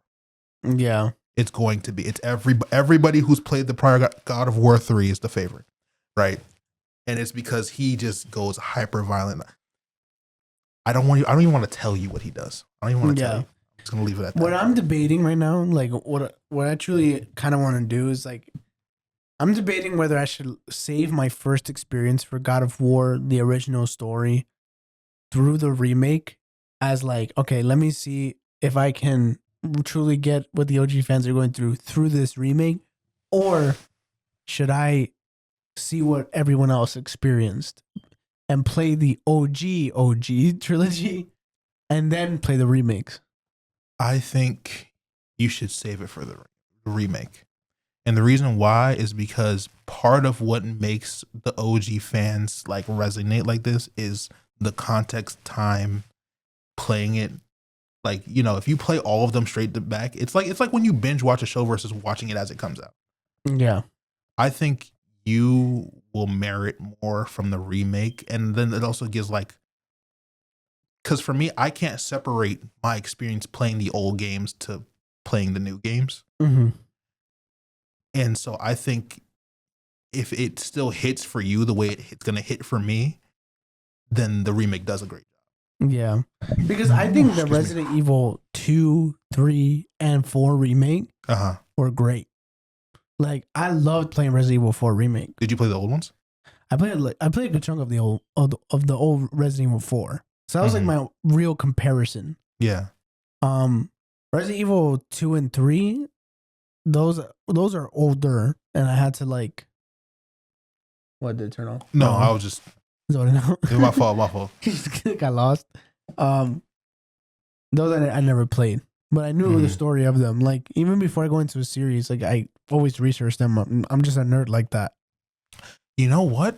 Yeah. It's going to be. It's everybody who's played the prior God of War 3 is the favorite, right? And it's because he just goes hyper violent. I don't even want to tell you what he does. I don't even want to tell you. I'm just gonna leave it at that. What I'm debating right now, like what I truly kind of want to do is like, I'm debating whether I should save my first experience for God of War, the original story, through the remake, as like, okay, let me see if I can truly get what the OG fans are going through this remake, or should I see what everyone else experienced and play the OG trilogy and then play the remakes? I think you should save it for the remake. And the reason why is because part of what makes the OG fans like resonate like this is the context time playing it. Like, you know, if you play all of them straight to back, it's like when you binge watch a show versus watching it as it comes out. Yeah. I think you will merit more from the remake. And then it also gives like, because for me, I can't separate my experience playing the old games to playing the new games. And so I think if it still hits for you the way it's going to hit for me, then the remake does a great job. Yeah. Because I think the Resident Evil 2, 3, and 4 remake were great. Like I loved playing Resident Evil 4 remake. Did you play the old ones? I played a good chunk of the old Resident Evil 4. So that was like my real comparison. Yeah. Resident Evil 2 and 3, those are older, and I had to like. What did it turn off? No, I was just. Zoning out. It was my fault. My fault. Got lost. Those I never played, but I knew the story of them. Like even before I go into a series, like I always research them. I'm just a nerd like that. You know what?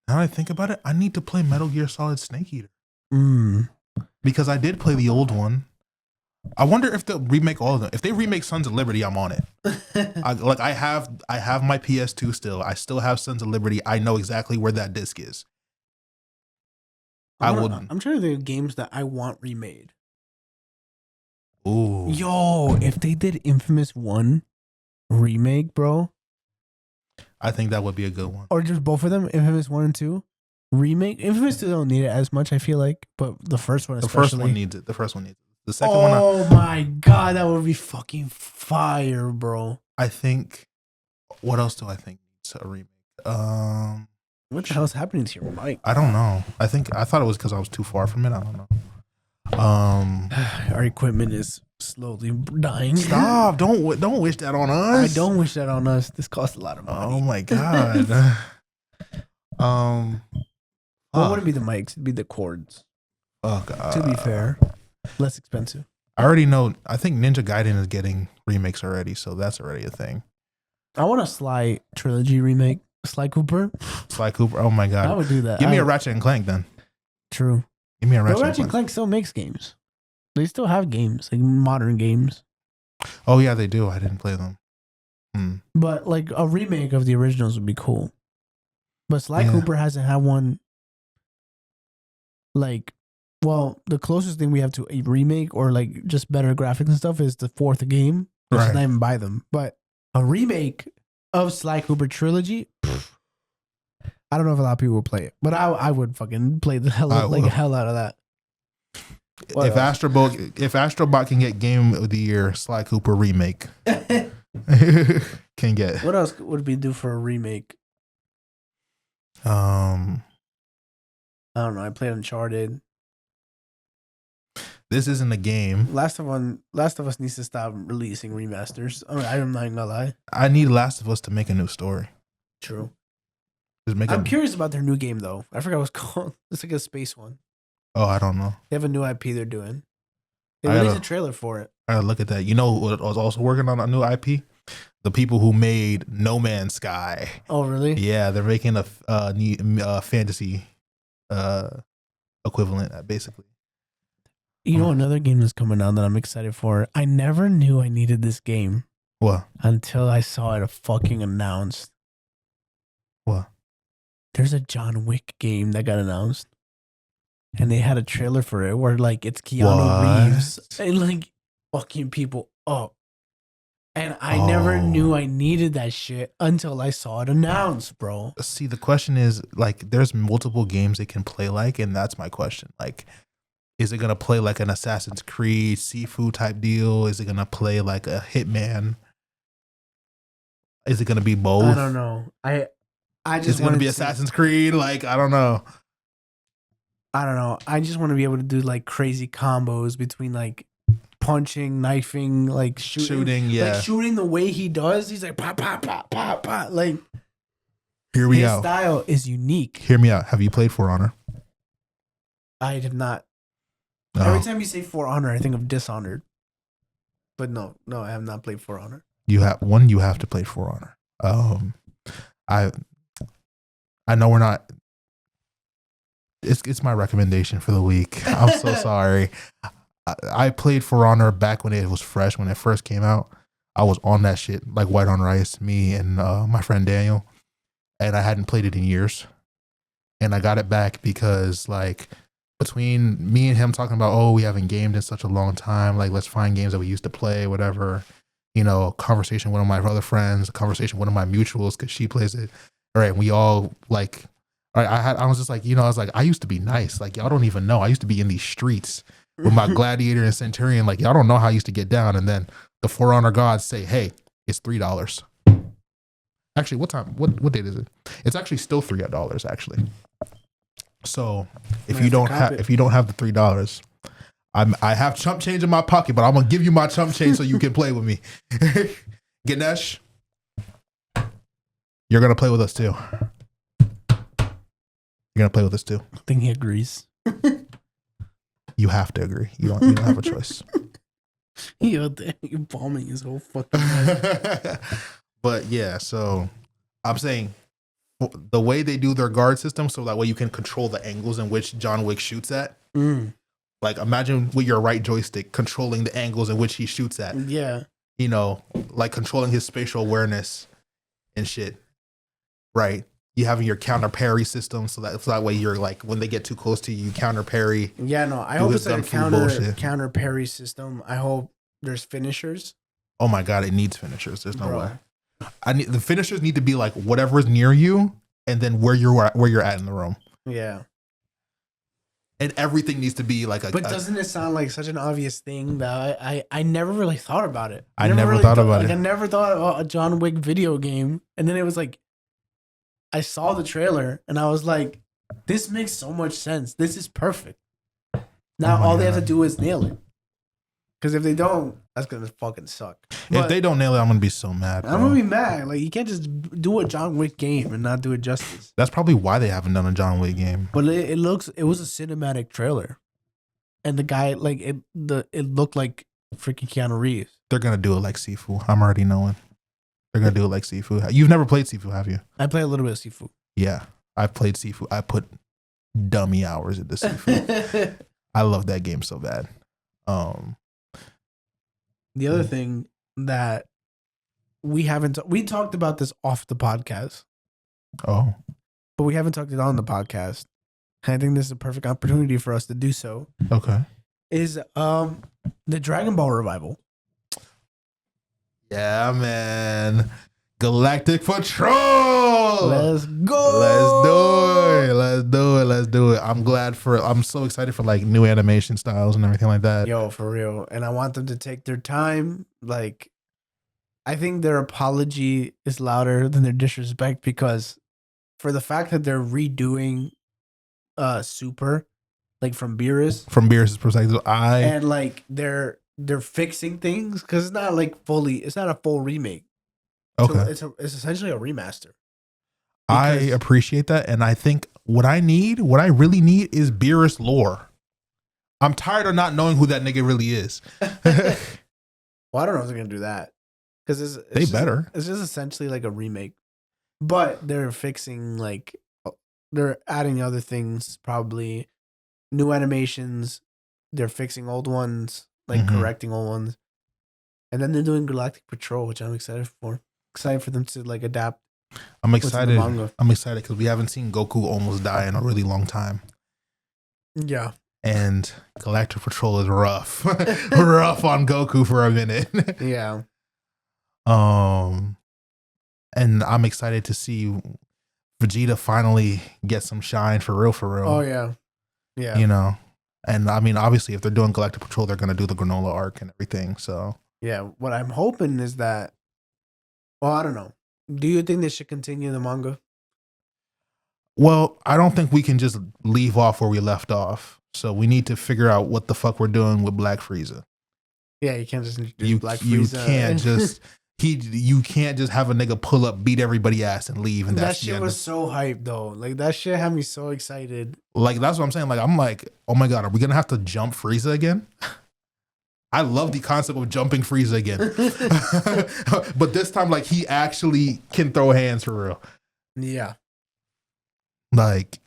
Now that I think about it, I need to play Metal Gear Solid Snake Eater. Because I did play the old one. I wonder if they'll remake all of them. If they remake Sons of Liberty, I'm on it. I have my PS2 still. I still have Sons of Liberty. I know exactly where that disc is. I'm trying to think of games that I want remade. Ooh. Yo, if they did Infamous 1 remake, bro. I think that would be a good one. Or just both of them, Infamous 1 and 2. Remake. Infamous 2 don't need it as much, I feel like. But the first one especially. The first one needs it. The second one. Oh my god, that would be fucking fire, bro. I think. What else do I think needs a remake? What the hell is happening to your mic? I don't know. I thought it was because I was too far from it. I don't know. Our equipment is slowly dying. Stop! Don't wish that on us. I don't wish that on us. This costs a lot of money. Oh my god. What would it be? The mics? It'd be the cords. Oh god. To be fair, less expensive. I already know. I think Ninja Gaiden is getting remakes already, so that's already a thing. I want a Sly trilogy remake. Sly Cooper. Sly Cooper. Oh my god. I would do that. Give me a Ratchet and Clank then. True. Give me a Ratchet. But Ratchet and Clank still makes games. They still have games, like modern games. Oh yeah, they do. I didn't play them. But like a remake of the originals would be cool. But Sly Cooper hasn't had one. Like, well, the closest thing we have to a remake or like just better graphics and stuff is the fourth game. Which is not even buy them. But a remake of Sly Cooper trilogy, I don't know if a lot of people will play it, but I would fucking play the hell out of that. If Astrobot can get Game of the Year, Sly Cooper remake can get. What else would we do for a remake? I don't know. I played Uncharted. This isn't a game. Last of Us needs to stop releasing remasters. I'm not gonna lie. I need Last of Us to make a new story. True. I'm curious about their new game though. I forgot what it's called. It's like a space one. Oh, I don't know. They have a new IP they're doing. They released a trailer for it. I gotta look at that. You know what was also working on a new IP? The people who made No Man's Sky. Oh, really? Yeah, they're making a fantasy equivalent, basically. You know, another game that's coming out that I'm excited for. I never knew I needed this game. What? Until I saw it fucking announced. What? There's a John Wick game that got announced. And they had a trailer for it where like it's Keanu Reeves and like fucking people up. And I never knew I needed that shit until I saw it announced, bro. See, the question is like there's multiple games they can play like, and that's my question. Like, is it gonna play like an Assassin's Creed Sifu type deal? Is it gonna play like a Hitman? Is it gonna be both? I don't know. I just is it gonna be Assassin's Creed? Like, I don't know. I just want to be able to do like crazy combos between like punching, knifing, like shooting. Yeah. Like shooting the way he does. He's like pop, pop, pop, pop, pop. Like his style is unique. Hear me out. Have you played For Honor? I have not. Oh. Every time you say For Honor, I think of Dishonored. But no, I have not played For Honor. You have to play For Honor. I know we're not. It's my recommendation for the week. I'm so sorry. I played For Honor back when it was fresh, when it first came out. I was on that shit like white on rice, me and my friend Daniel, and I hadn't played it in years. And I got it back because like between me and him talking about, we haven't gamed in such a long time, like let's find games that we used to play, whatever. You know, conversation with one of my other friends, a conversation with one of my mutuals because she plays it. All right, we all like. I was just like, I was like, I used to be nice. Like, y'all don't even know. I used to be in these streets with my gladiator and centurion. Like, y'all don't know how I used to get down. And then the For Honor gods say, hey, it's $3. Actually, what time? What date is it? It's actually still $3 actually. So if you don't have the $3, I have chump change in my pocket, but I'm gonna give you my chump change so you can play with me. Ganesh, you're gonna play with us too. You're gonna play with us too. I think he agrees. You have to agree. You don't have a choice. Yo, damn, you're bombing his whole fucking head. But yeah, so I'm saying the way they do their guard system, so that way you can control the angles in which John Wick shoots at. Like imagine with your right joystick controlling the angles in which he shoots at. Yeah. You know, like controlling his spatial awareness and shit. Right. You having your counter parry system, so that way you're like when they get too close to you, you counter parry. Yeah, no, I hope it's like a counter parry system. I hope there's finishers. Oh my god, it needs finishers. There's no way. The finishers need to be like whatever is near you, and then where you're at in the room. Yeah. And everything needs to be like But doesn't it sound like such an obvious thing that I never really thought about it? I never thought about it. I never thought about a John Wick video game, and then it was like I saw the trailer and I was like, this makes so much sense. This is perfect. Now all they have to do is nail it. Because if they don't, that's gonna fucking suck. If they don't nail it, I'm gonna be so mad. I'm gonna be mad. Like you can't just do a John Wick game and not do it justice. That's probably why they haven't done a John Wick game. But it was a cinematic trailer, and the guy like it looked like freaking Keanu Reeves. They're gonna do it like Sifu. I'm already knowing. They're gonna do it like Sifu. You've never played Sifu, have you? I play a little bit of Sifu. Yeah, I've played Sifu. I put dummy hours into Sifu. I love that game so bad. The other thing that we talked about this off the podcast. Oh. But we haven't talked it on the podcast. And I think this is a perfect opportunity for us to do so. Okay. Is the Dragon Ball revival. Yeah, man. Galactic Patrol. Let's go. Let's do it. I'm so excited for like new animation styles and everything like that. Yo, for real. And I want them to take their time. Like, I think their apology is louder than their disrespect, because for the fact that they're redoing Super, like from Beerus. From Beerus' perspective, and like they're fixing things, because it's not a full remake. Okay. So it's essentially a remaster. I appreciate that, and I think what I really need is Beerus lore. I'm tired of not knowing who that nigga really is. Well, I don't know if they're gonna do that, because it's just essentially like a remake, but they're fixing, like they're adding other things, probably new animations. They're fixing old ones, like correcting old ones, and then they're doing Galactic Patrol, which I'm excited for. Excited for them to like adapt. I'm excited. I'm excited because we haven't seen Goku almost die in a really long time. Yeah. And Galactic Patrol is rough. Rough on Goku for a minute. Yeah. And I'm excited to see Vegeta finally get some shine for real. Oh yeah. Yeah. You know. And I mean, obviously if they're doing Galactic Patrol, they're gonna do the granola arc and everything. So yeah, what I'm hoping is that, well, I don't know. Do you think they should continue the manga? Well, I don't think we can just leave off where we left off. So we need to figure out what the fuck we're doing with Black Frieza. Yeah, you can't just introduce Black Frieza. You can't just have a nigga pull up, beat everybody ass, and leave. And that shit was so hyped though. Like that shit had me so excited. Like that's what I'm saying. Like I'm like, oh my god, are we gonna have to jump Frieza again? I love the concept of jumping Frieza again. But this time, like, he actually can throw hands for real. Yeah. Like.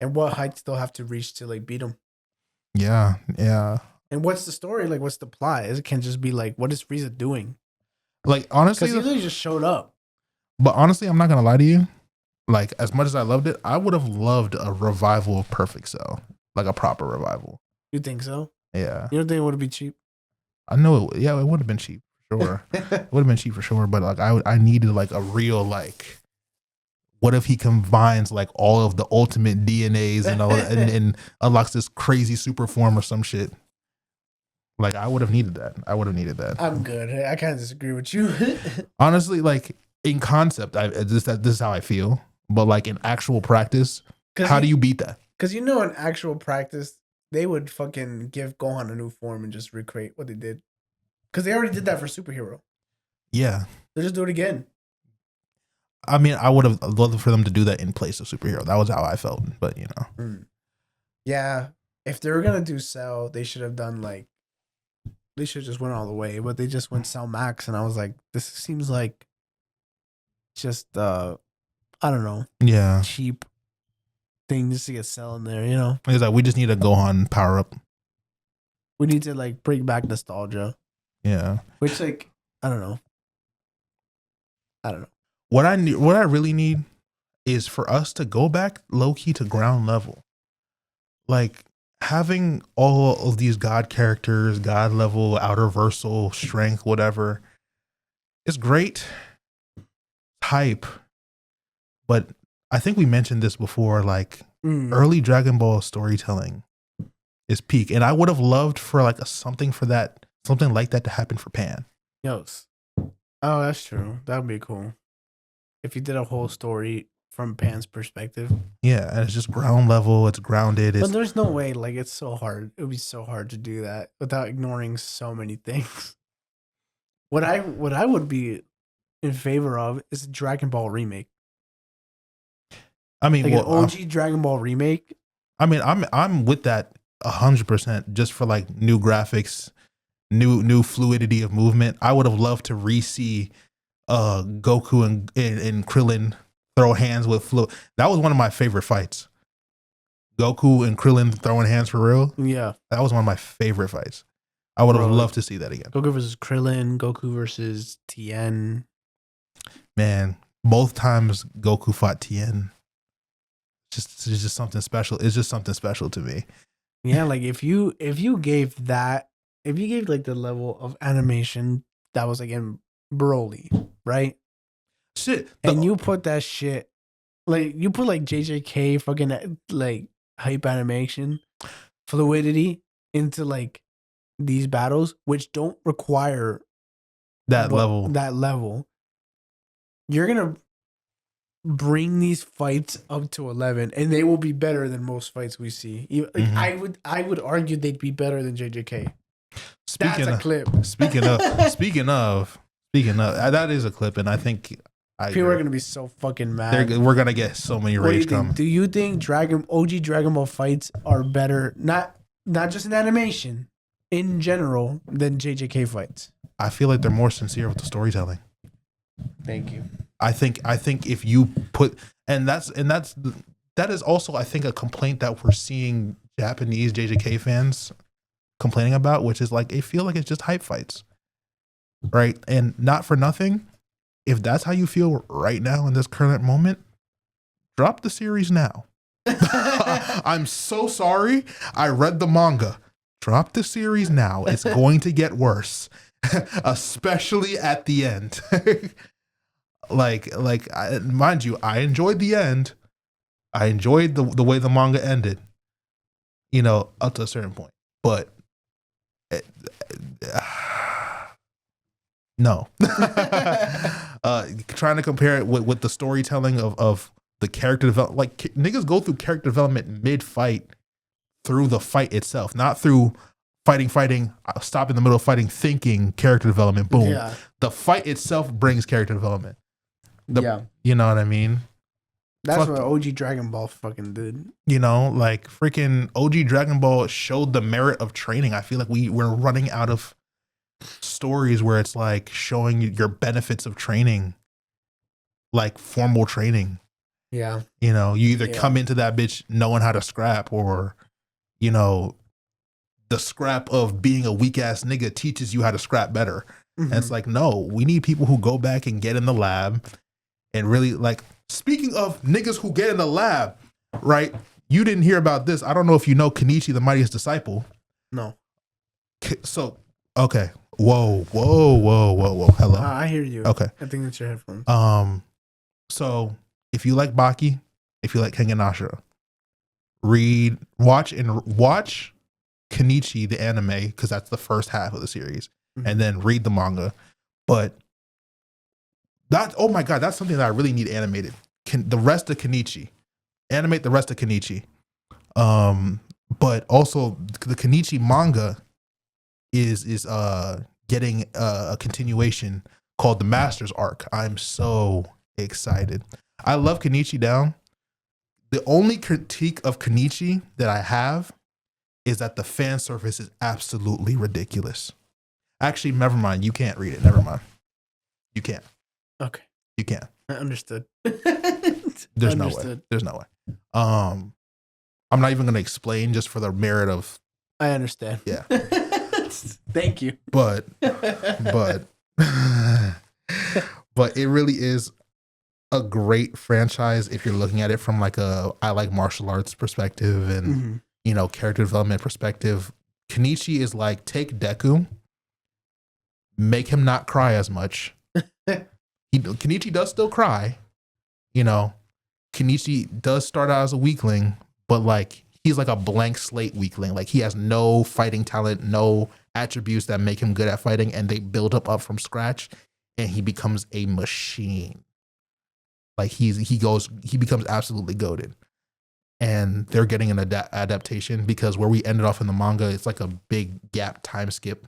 And what heights they'll have to reach to, like, beat him. Yeah, yeah. And what's the story? Like, what's the plot? It can't just be like, what is Frieza doing? Like, honestly. Because he literally just showed up. But honestly, I'm not going to lie to you. Like, as much as I loved it, I would have loved a revival of Perfect Cell. Like, a proper revival. You think so? Yeah. You don't think it would be cheap? I know. It would have been cheap for sure. It would have been cheap for sure. But like, I needed like a real like. What if he combines like all of the ultimate DNAs and all and unlocks this crazy super form or some shit? Like I would have needed that. I'm good. I kind of disagree with you. Honestly, like in concept, this is how I feel. But like in actual practice, how do you beat that? Because in actual practice, they would fucking give Gohan a new form and just recreate what they did. Because they already did that for Superhero. Yeah. They'll just do it again. I mean, I would have loved for them to do that in place of Superhero. That was how I felt. But, you know. Yeah. If they were going to do Cell, they should have done like, they should have just went all the way. But they just went Cell Max. And I was like, this seems like just, I don't know. Yeah. Cheap thing just to get Cell in there, you know? It's like, we just need a Gohan power up. We need to like bring back nostalgia. Yeah. Which like, I don't know. What I really need is for us to go back low key to ground level. Like having all of these God characters, God level, outer versal, strength, whatever, is great. Hype. But I think we mentioned this before, like early Dragon Ball storytelling is peak. And I would have loved for like something like that to happen for Pan. Yes. Oh, that's true. That would be cool. If you did a whole story from Pan's perspective. Yeah, and it's just ground level. It's grounded. But there's no way. Like, it's so hard. It would be so hard to do that without ignoring so many things. What I would be in favor of is a Dragon Ball remake. I mean, like an OG Dragon Ball remake. I mean, I'm with that 100% just for like new graphics, new fluidity of movement. I would have loved to re-see Goku and Krillin throw hands with fluid. That was one of my favorite fights. Goku and Krillin throwing hands for real. Yeah, that was one of my favorite fights. I would have loved to see that again. Goku versus Krillin, Goku versus Tien. Man, both times Goku fought Tien. It's just something special. It's just something special to me. Yeah, like if you gave like the level of animation that was like in Broly, right? Shit. And you put that shit, like you put like JJK fucking like hype animation, fluidity into like these battles, which don't require that level. You're gonna bring these fights up to 11, and they will be better than most fights we see. Like, I would argue they'd be better than JJK. That's a clip. Speaking of, that is a clip, and I think people are gonna be so fucking mad. We're gonna get so many rage coming. Do you think OG Dragon Ball fights are better, not just in animation, in general, than JJK fights? I feel like they're more sincere with the storytelling. Thank you. I think if you put that is also I think a complaint that we're seeing Japanese JJK fans complaining about, which is like they feel like it's just hype fights, right? And not for nothing, if that's how you feel right now in this current moment, drop the series now. I'm so sorry. I read the manga. Drop the series now. It's going to get worse, especially at the end. Mind you, I enjoyed the end. I enjoyed the way the manga ended, you know, up to a certain point. But no. Trying to compare it with the storytelling of the character development. Like, niggas go through character development mid-fight through the fight itself, not through fighting, stop in the middle of fighting, thinking character development, boom. Yeah. The fight itself brings character development. You know what I mean? That's what OG Dragon Ball fucking did. You know, like freaking OG Dragon Ball showed the merit of training. I feel like we're running out of stories where it's like showing you your benefits of training, like formal training. Yeah. You know, you either come into that bitch knowing how to scrap, or, you know, the scrap of being a weak ass nigga teaches you how to scrap better. Mm-hmm. And it's like, no, we need people who go back and get in the lab and really, like, speaking of niggas who get in the lab, right? You didn't hear about this. I don't know if you know Kenichi, the Mightiest Disciple. No. So, okay. Whoa. Hello. I hear you. Okay. I think that's your headphones. So if you like Baki, if you like Kengan Ashura, watch Kenichi, the anime, because that's the first half of the series, and then read the manga. But That, oh my god, that's something that I really need animated. The rest of Kenichi, animate the rest of Kenichi. But also the Kenichi manga is getting a continuation called the Masters arc. I'm so excited. I love Kenichi down. The only critique of Kenichi that I have is that the fan service is absolutely ridiculous. Actually, never mind. You can't read it. Never mind. You can't. Okay. You can't. I understood. There's no way. There's no way. I'm not even going to explain just for the merit of. I understand. Yeah. Thank you. But it really is a great franchise if you're looking at it from like I like martial arts perspective and character development perspective. Kenichi is like, take Deku, make him not cry as much. Kenichi does still cry, Kenichi does start out as a weakling, but like he's like a blank slate weakling. Like he has no fighting talent, no attributes that make him good at fighting, and they build up from scratch, and he becomes a machine. Like he becomes absolutely goated. And they're getting an adaptation because where we ended off in the manga, it's like a big gap time skip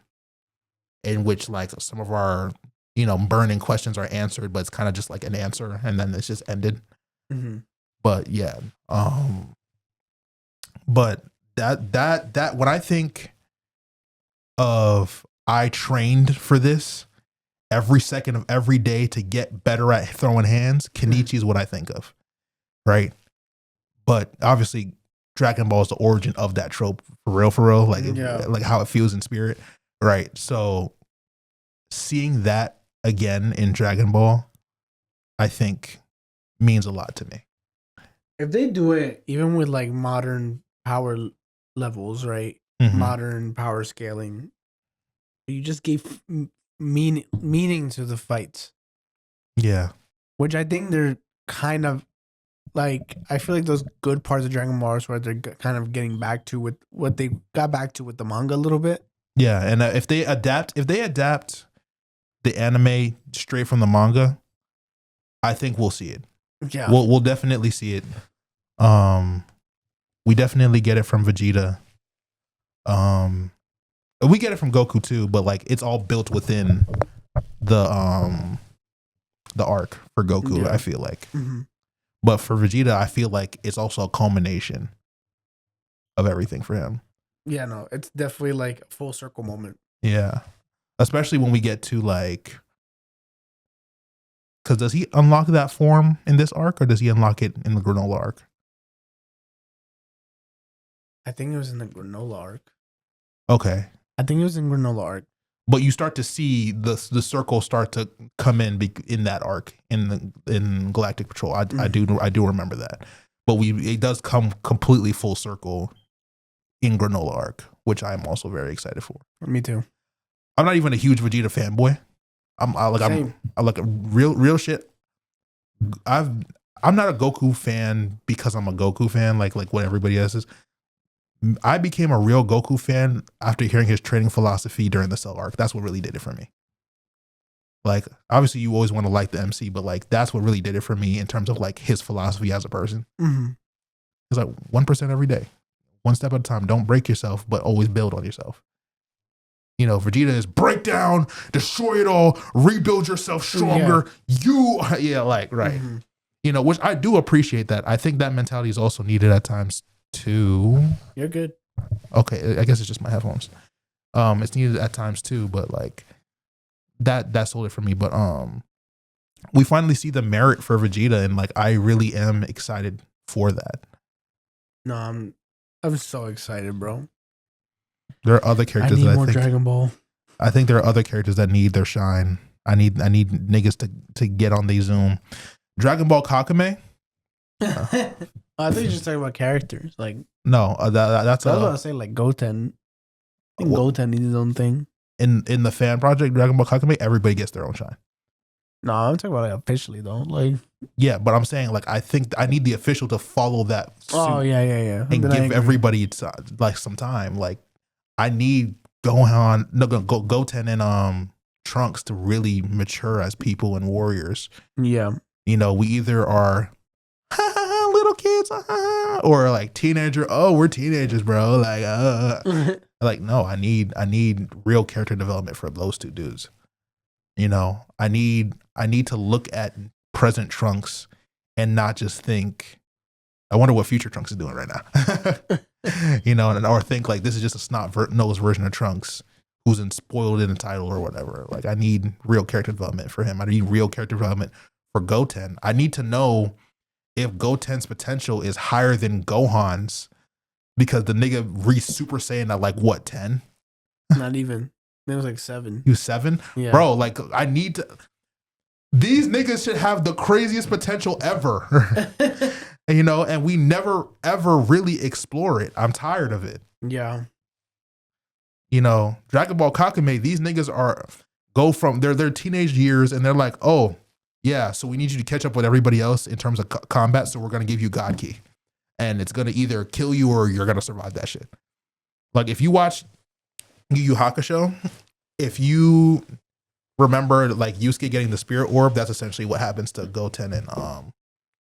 in which like some of our burning questions are answered, but it's kind of just like an answer and then it's just ended. But yeah, but that when I think of I trained for this every second of every day to get better at throwing hands, Kenichi is what I think of, right? But obviously, Dragon Ball is the origin of that trope for real, like how it feels in spirit, right? So seeing that again in Dragon Ball, I think means a lot to me. If they do it even with like modern power levels, right? Modern power scaling, you just gave meaning to the fights. Yeah, which I think they're kind of like, I feel like those good parts of Dragon Ball is where they're kind of getting back to with what they got back to with the manga a little bit. Yeah, and if they adapt the anime straight from the manga, I think we'll see it. Yeah, we'll definitely see it. We definitely get it from Vegeta. We get it from Goku too, but like it's all built within the arc for Goku. I feel like. But for Vegeta, I feel like it's also a culmination of everything for him. Yeah, no, it's definitely like a full circle moment. Yeah. Especially when we get to like, because does he unlock that form in this arc or does he unlock it in the Granola arc? I think it was in the Granola arc. Okay. I think it was in Granola arc. But you start to see the circle start to come in that arc in Galactic Patrol. I do remember that. But it does come completely full circle in Granola arc, which I'm also very excited for. Me too. I'm not even a huge Vegeta fanboy. I'm like a real shit. I'm not a Goku fan because I'm a Goku fan, like what everybody else is. I became a real Goku fan after hearing his training philosophy during the Cell arc. That's what really did it for me. Like, obviously you always want to like the MC, but like that's what really did it for me in terms of like his philosophy as a person. It's like 1% every day, one step at a time. Don't break yourself, but always build on yourself. Vegeta is break down, destroy it all, rebuild yourself stronger. Right. Which I do appreciate that. I think that mentality is also needed at times too. You're good. Okay, I guess it's just my headphones. It's needed at times too, but like that sold it for me. But we finally see the merit for Vegeta, and like I really am excited for that. No, I'm so excited, bro. There are other characters I need that more I think Dragon Ball. I think there are other characters that need their shine. I need niggas to get on the Zoom. Dragon Ball Kakame. I thought you were just talking about characters. Like no, that's I was about to say like Goten. I think Goten needs his own thing. In the fan project Dragon Ball Kakame, everybody gets their own shine. No, I'm talking about like officially though. Like yeah, but I'm saying like I think I need the official to follow that suit. Oh yeah. And give everybody like some time. Like I need Goten and Trunks to really mature as people and warriors. Yeah. You know, we either are little kids, or like teenager. Oh, we're teenagers, bro. Like no, I need real character development for those two dudes. You know, I need to look at present Trunks and not just think, I wonder what future Trunks is doing right now. You know, or think like this is just a snot-nosed version of Trunks who's spoiled in the title or whatever. Like I need real character development for him. I need real character development for Goten. I need to know if Goten's potential is higher than Gohan's, because the nigga Super Saiyan at like what, 10? Not even. It was like 7. He was 7? Yeah. Bro, like I need to. These niggas should have the craziest potential ever. You know, and we never ever really explore it. I'm tired of it. Yeah. You know, Dragon Ball Kakame, these niggas go from their teenage years and they're like, oh, yeah, so we need you to catch up with everybody else in terms of combat, so we're going to give you God Ki. And it's going to either kill you or you're going to survive that shit. Like, if you watch Yu Yu Hakusho, if you remember, like, Yusuke getting the Spirit Orb, that's essentially what happens to Goten and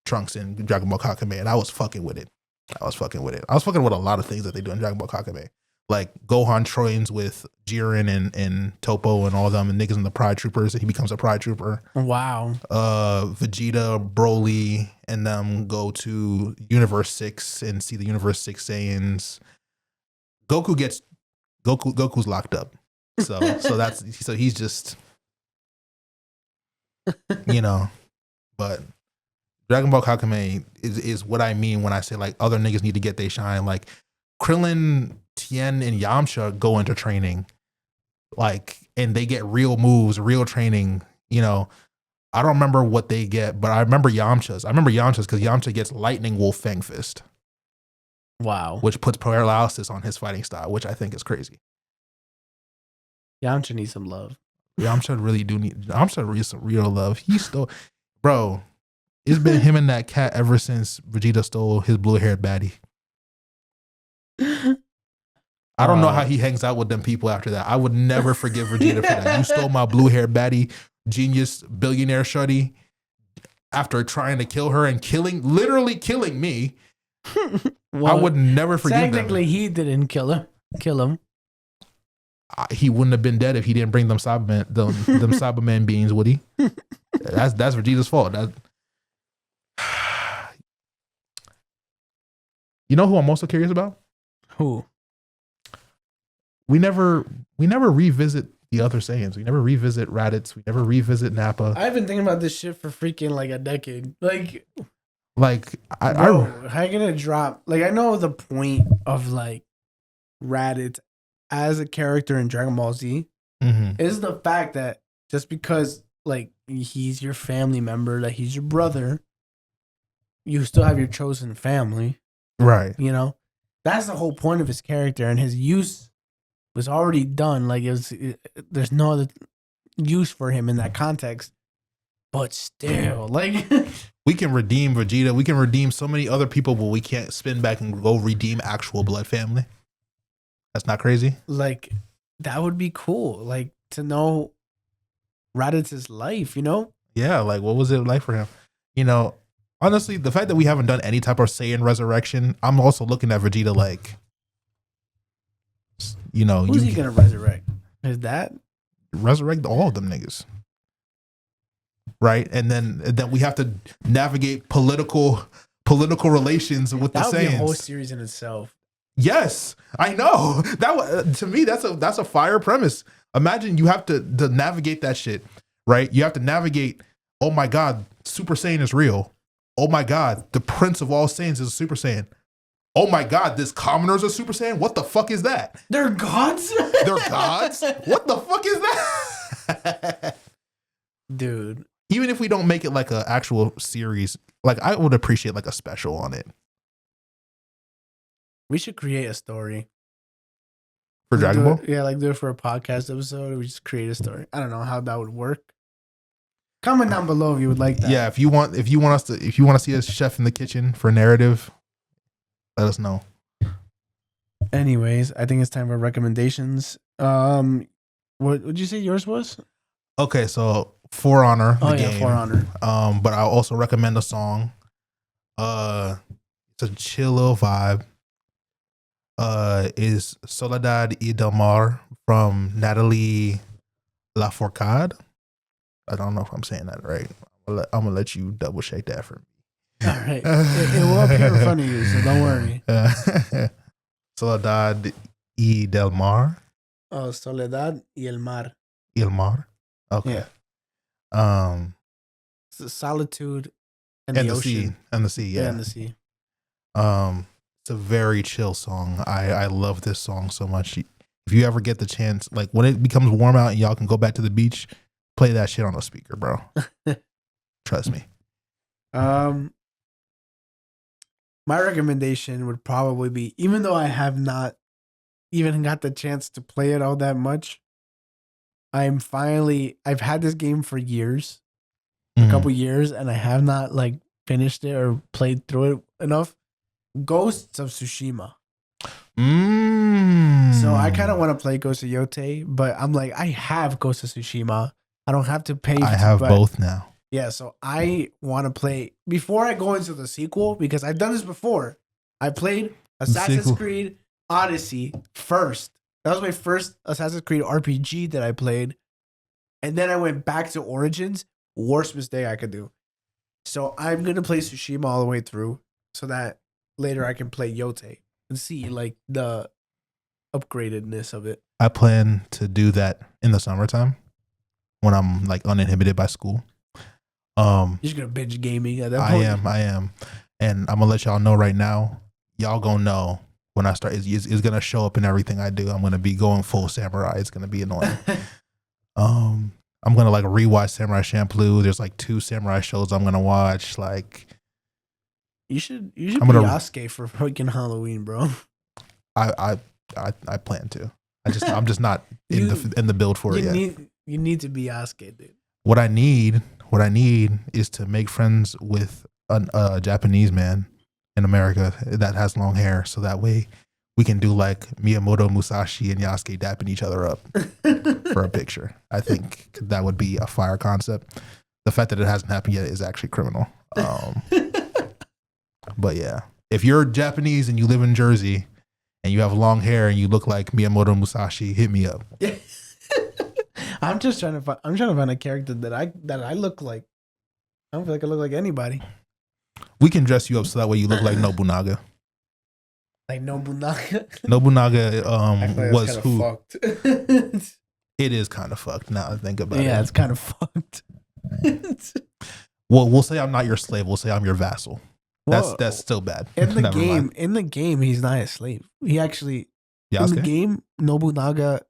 Trunks in Dragon Ball Kakame, and I was fucking with it. I was fucking with a lot of things that they do in Dragon Ball Kakame. Like, Gohan trains with Jiren and Toppo and all of them, and niggas in the Pride Troopers, and he becomes a Pride Trooper. Wow. Vegeta, Broly, and them go to Universe 6 and see the Universe 6 Saiyans. Goku's locked up. So he's just, you know, but Dragon Ball Kakame is what I mean when I say like other niggas need to get they shine. Like Krillin, Tien, and Yamcha go into training, like, and they get real moves, real training. You know, I don't remember what they get, but I remember Yamcha's. Because Yamcha gets Lightning Wolf Fang Fist. Wow. Which puts paralysis on his fighting style, which I think is crazy. Yamcha needs some love. Yamcha needs some real love. He stole, bro. It's been him and that cat ever since Vegeta stole his blue-haired baddie. I don't know how he hangs out with them people after that. I would never forgive Vegeta for that. You stole my blue-haired baddie, genius billionaire shorty, after trying to kill her and literally killing me. Well, I would never forgive them. Technically, he didn't kill him. He wouldn't have been dead if he didn't bring them Cyberman beans, would he? That's Vegeta's fault. You know who I'm also curious about? Who? We never revisit the other Saiyans. We never revisit Raditz. We never revisit Nappa. I've been thinking about this shit for freaking like a decade. How you gonna drop? Like, I know the point of like Raditz as a character in Dragon Ball Z is the fact that just because like he's your family member, like he's your brother, you still have your chosen family. Right. You know, that's the whole point of his character, and his use was already done. Like there's no other use for him in that context. But still, like we can redeem Vegeta, we can redeem so many other people, but we can't spin back and go redeem actual blood family. That's not crazy. Like that would be cool. Like to know Raditz's life, you know? Yeah, like what was it like for him? You know, honestly, the fact that we haven't done any type of Saiyan resurrection, I'm also looking at Vegeta like, you know, who's he gonna resurrect? His dad? Resurrect all of them niggas. Right? And then we have to navigate political relations with the Saiyans. That would be a whole series in itself. Yes, I know. That to me, that's a fire premise. Imagine you have to navigate that shit, right? You have to navigate, oh my God, Super Saiyan is real. Oh my God, the Prince of all Saiyans is a Super Saiyan. Oh my God, this commoner is a Super Saiyan? What the fuck is that? They're gods? They're gods? What the fuck is that? Dude. Even if we don't make it like an actual series, like I would appreciate like a special on it. We should create a story. For Dragon Ball? Yeah, like do it for a podcast episode. We just create a story. I don't know how that would work. Comment down below if you would like that. Yeah, if you want to see a chef in the kitchen for narrative, let us know. Anyways, I think it's time for recommendations. What would you say yours was? Okay, so For Honor, the game. For Honor. But I'll also recommend a song. It's a chill little vibe. Is Soledad y Del Mar from Natalie Lafourcade. I don't know if I'm saying that right. I'm gonna let you double check that for me. All right. It will appear in front of you, so don't worry. Soledad y Del Mar. Oh, Soledad y el Mar. Y el Mar. Okay. Yeah. Solitude and the ocean. Sea. And the sea, yeah. And the sea. It's a very chill song. I love this song so much. If you ever get the chance, like when it becomes warm out and y'all can go back to the beach, play that shit on a speaker, bro. Trust me. My recommendation would probably be, even though I have not even got the chance to play it all that much, I've had this game for years, a couple years, and I have not like finished it or played through it enough. Ghosts of Tsushima. So I kind of want to play Ghost of Yote, but I'm like, I have Ghost of Tsushima. I don't have to pay. I have both now. Yeah, so I want to play before I go into the sequel, because I've done this before. I played Assassin's Creed Odyssey first. That was my first Assassin's Creed RPG that I played. And then I went back to Origins. Worst mistake I could do. So I'm going to play Tsushima all the way through so that later I can play Yote and see like the upgradedness of it. I plan to do that in the summertime when I'm like uninhibited by school. You're just gonna binge gaming at that point. I am. And I'm gonna let y'all know right now. Y'all gonna know when I start. It's gonna show up in everything I do. I'm gonna be going full samurai. It's gonna be annoying. I'm gonna like rewatch Samurai Champloo. There's like 2 samurai shows I'm gonna watch. Like you should be Yasuke for freaking Halloween, bro. I plan to. I'm just not in the build for it yet. You need to be Yasuke, dude. What I need is to make friends with a Japanese man in America that has long hair, so that way we can do like Miyamoto Musashi and Yasuke dapping each other up for a picture. I think that would be a fire concept. The fact that it hasn't happened yet is actually criminal. But yeah, if you're Japanese and you live in Jersey and you have long hair and you look like Miyamoto Musashi, hit me up. I'm trying to find a character that I look like. I don't feel like I look like anybody. We can dress you up so that way you look like Nobunaga. Like Nobunaga. Nobunaga was who? Fucked. It is kind of fucked now that I think about it. Yeah, it's kind of fucked. Well, we'll say I'm not your slave. We'll say I'm your vassal. That's still bad. In the game, he's not a slave. He actually in the game, Nobunaga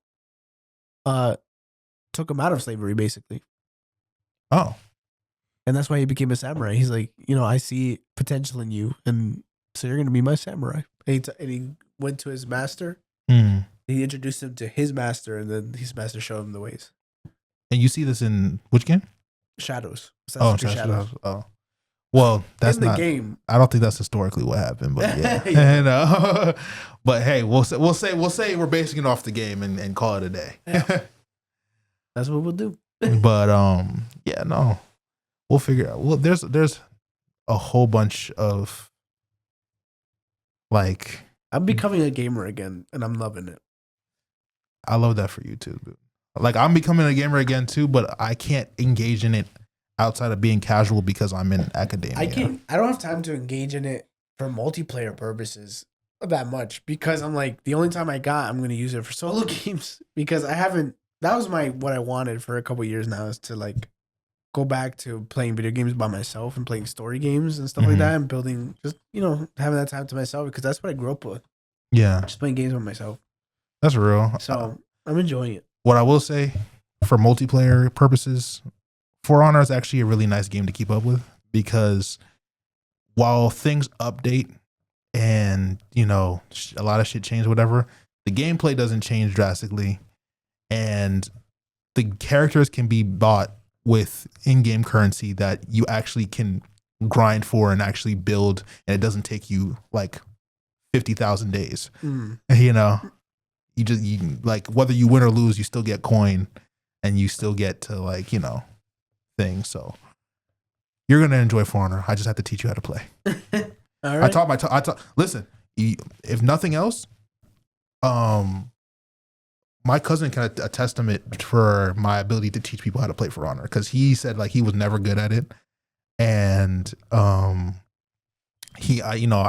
took him out of slavery, basically. Oh. And that's why he became a samurai. He's like, I see potential in you, and so you're going to be my samurai. And he went to his master. Mm. He introduced him to his master, and then his master showed him the ways. And you see this in which game? Shadows. Shadows. Oh. Well, that's in the not game. I don't think that's historically what happened, but yeah. And, but hey, we'll say we're basing it off the game and call it a day. Yeah. That's what we'll do. But yeah, no. We'll figure out. Well, there's a whole bunch of like I'm becoming a gamer again, and I'm loving it. I love that for you too. Like I'm becoming a gamer again too, but I can't engage in it outside of being casual because I'm in academia. I don't have time to engage in it for multiplayer purposes that much, because I'm like, the only time I'm going to use it for solo games, because that was what I wanted for a couple of years now, is to like go back to playing video games by myself and playing story games and stuff like that, and building, just, having that time to myself, because that's what I grew up with. Yeah. Just playing games by myself. That's real. So I'm enjoying it. What I will say for multiplayer purposes, For Honor is actually a really nice game to keep up with, because while things update and, a lot of shit change, whatever, the gameplay doesn't change drastically. And the characters can be bought with in-game currency that you actually can grind for and actually build, and it doesn't take you like 50,000 days. You like, whether you win or lose, you still get coin, and you still get to like, things. So you're gonna enjoy For Honor. I just have to teach you how to play. All right. I taught. Listen, if nothing else, my cousin can attest to it for my ability to teach people how to play For Honor, because he said like he was never good at it, and I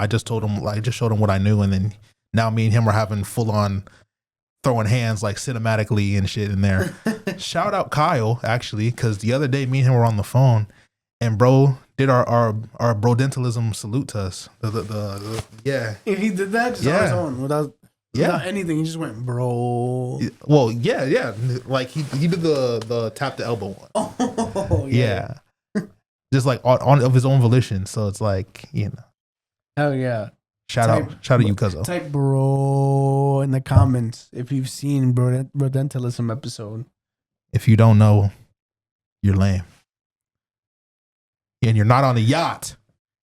just told him, like, just showed him what I knew, and then now me and him are having full on throwing hands like cinematically and shit in there. Shout out Kyle, actually, because the other day me and him were on the phone, and bro did our brodentalism salute to us. Yeah. He did that just on his own without anything. He just went, bro. Well, yeah. Like he did the tap the elbow one. Oh, yeah. Just like on of his own volition. So it's like, Hell yeah. Shout out you, cuzzo. Type bro in the comments if you've seen Brodentalism episode. If you don't know, you're lame. And you're not on the yacht.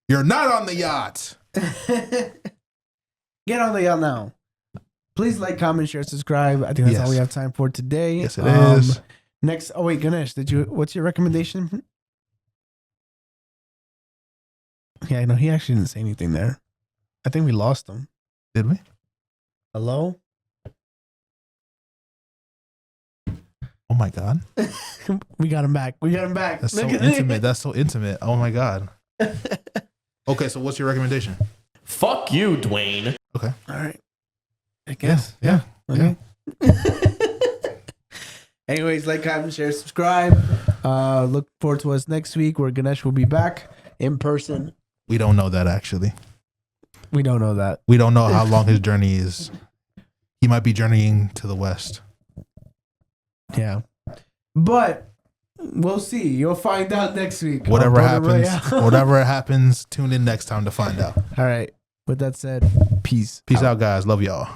You're not on the yacht. Get on the yacht now. Please like, comment, share, subscribe. I think that's all we have time for today. Yes, it is. Next, wait, Ganesh, what's your recommendation? Yeah, no, he actually didn't say anything there. I think we lost him. Did we? Hello? Oh my God. We got him back. That's so intimate. That's so intimate. Oh my God. Okay, so what's your recommendation? Fuck you, Dwayne. Okay. All right. I guess. Yeah. Okay. Anyways, like, comment, share, subscribe. Look forward to us next week where Ganesh will be back in person. We don't know that, actually. We don't know that. We don't know how long his journey is. He might be journeying to the west. Yeah. But we'll see. You'll find out next week. Whatever happens, tune in next time to find out. All right. With that said, peace. Peace out, guys. Love y'all.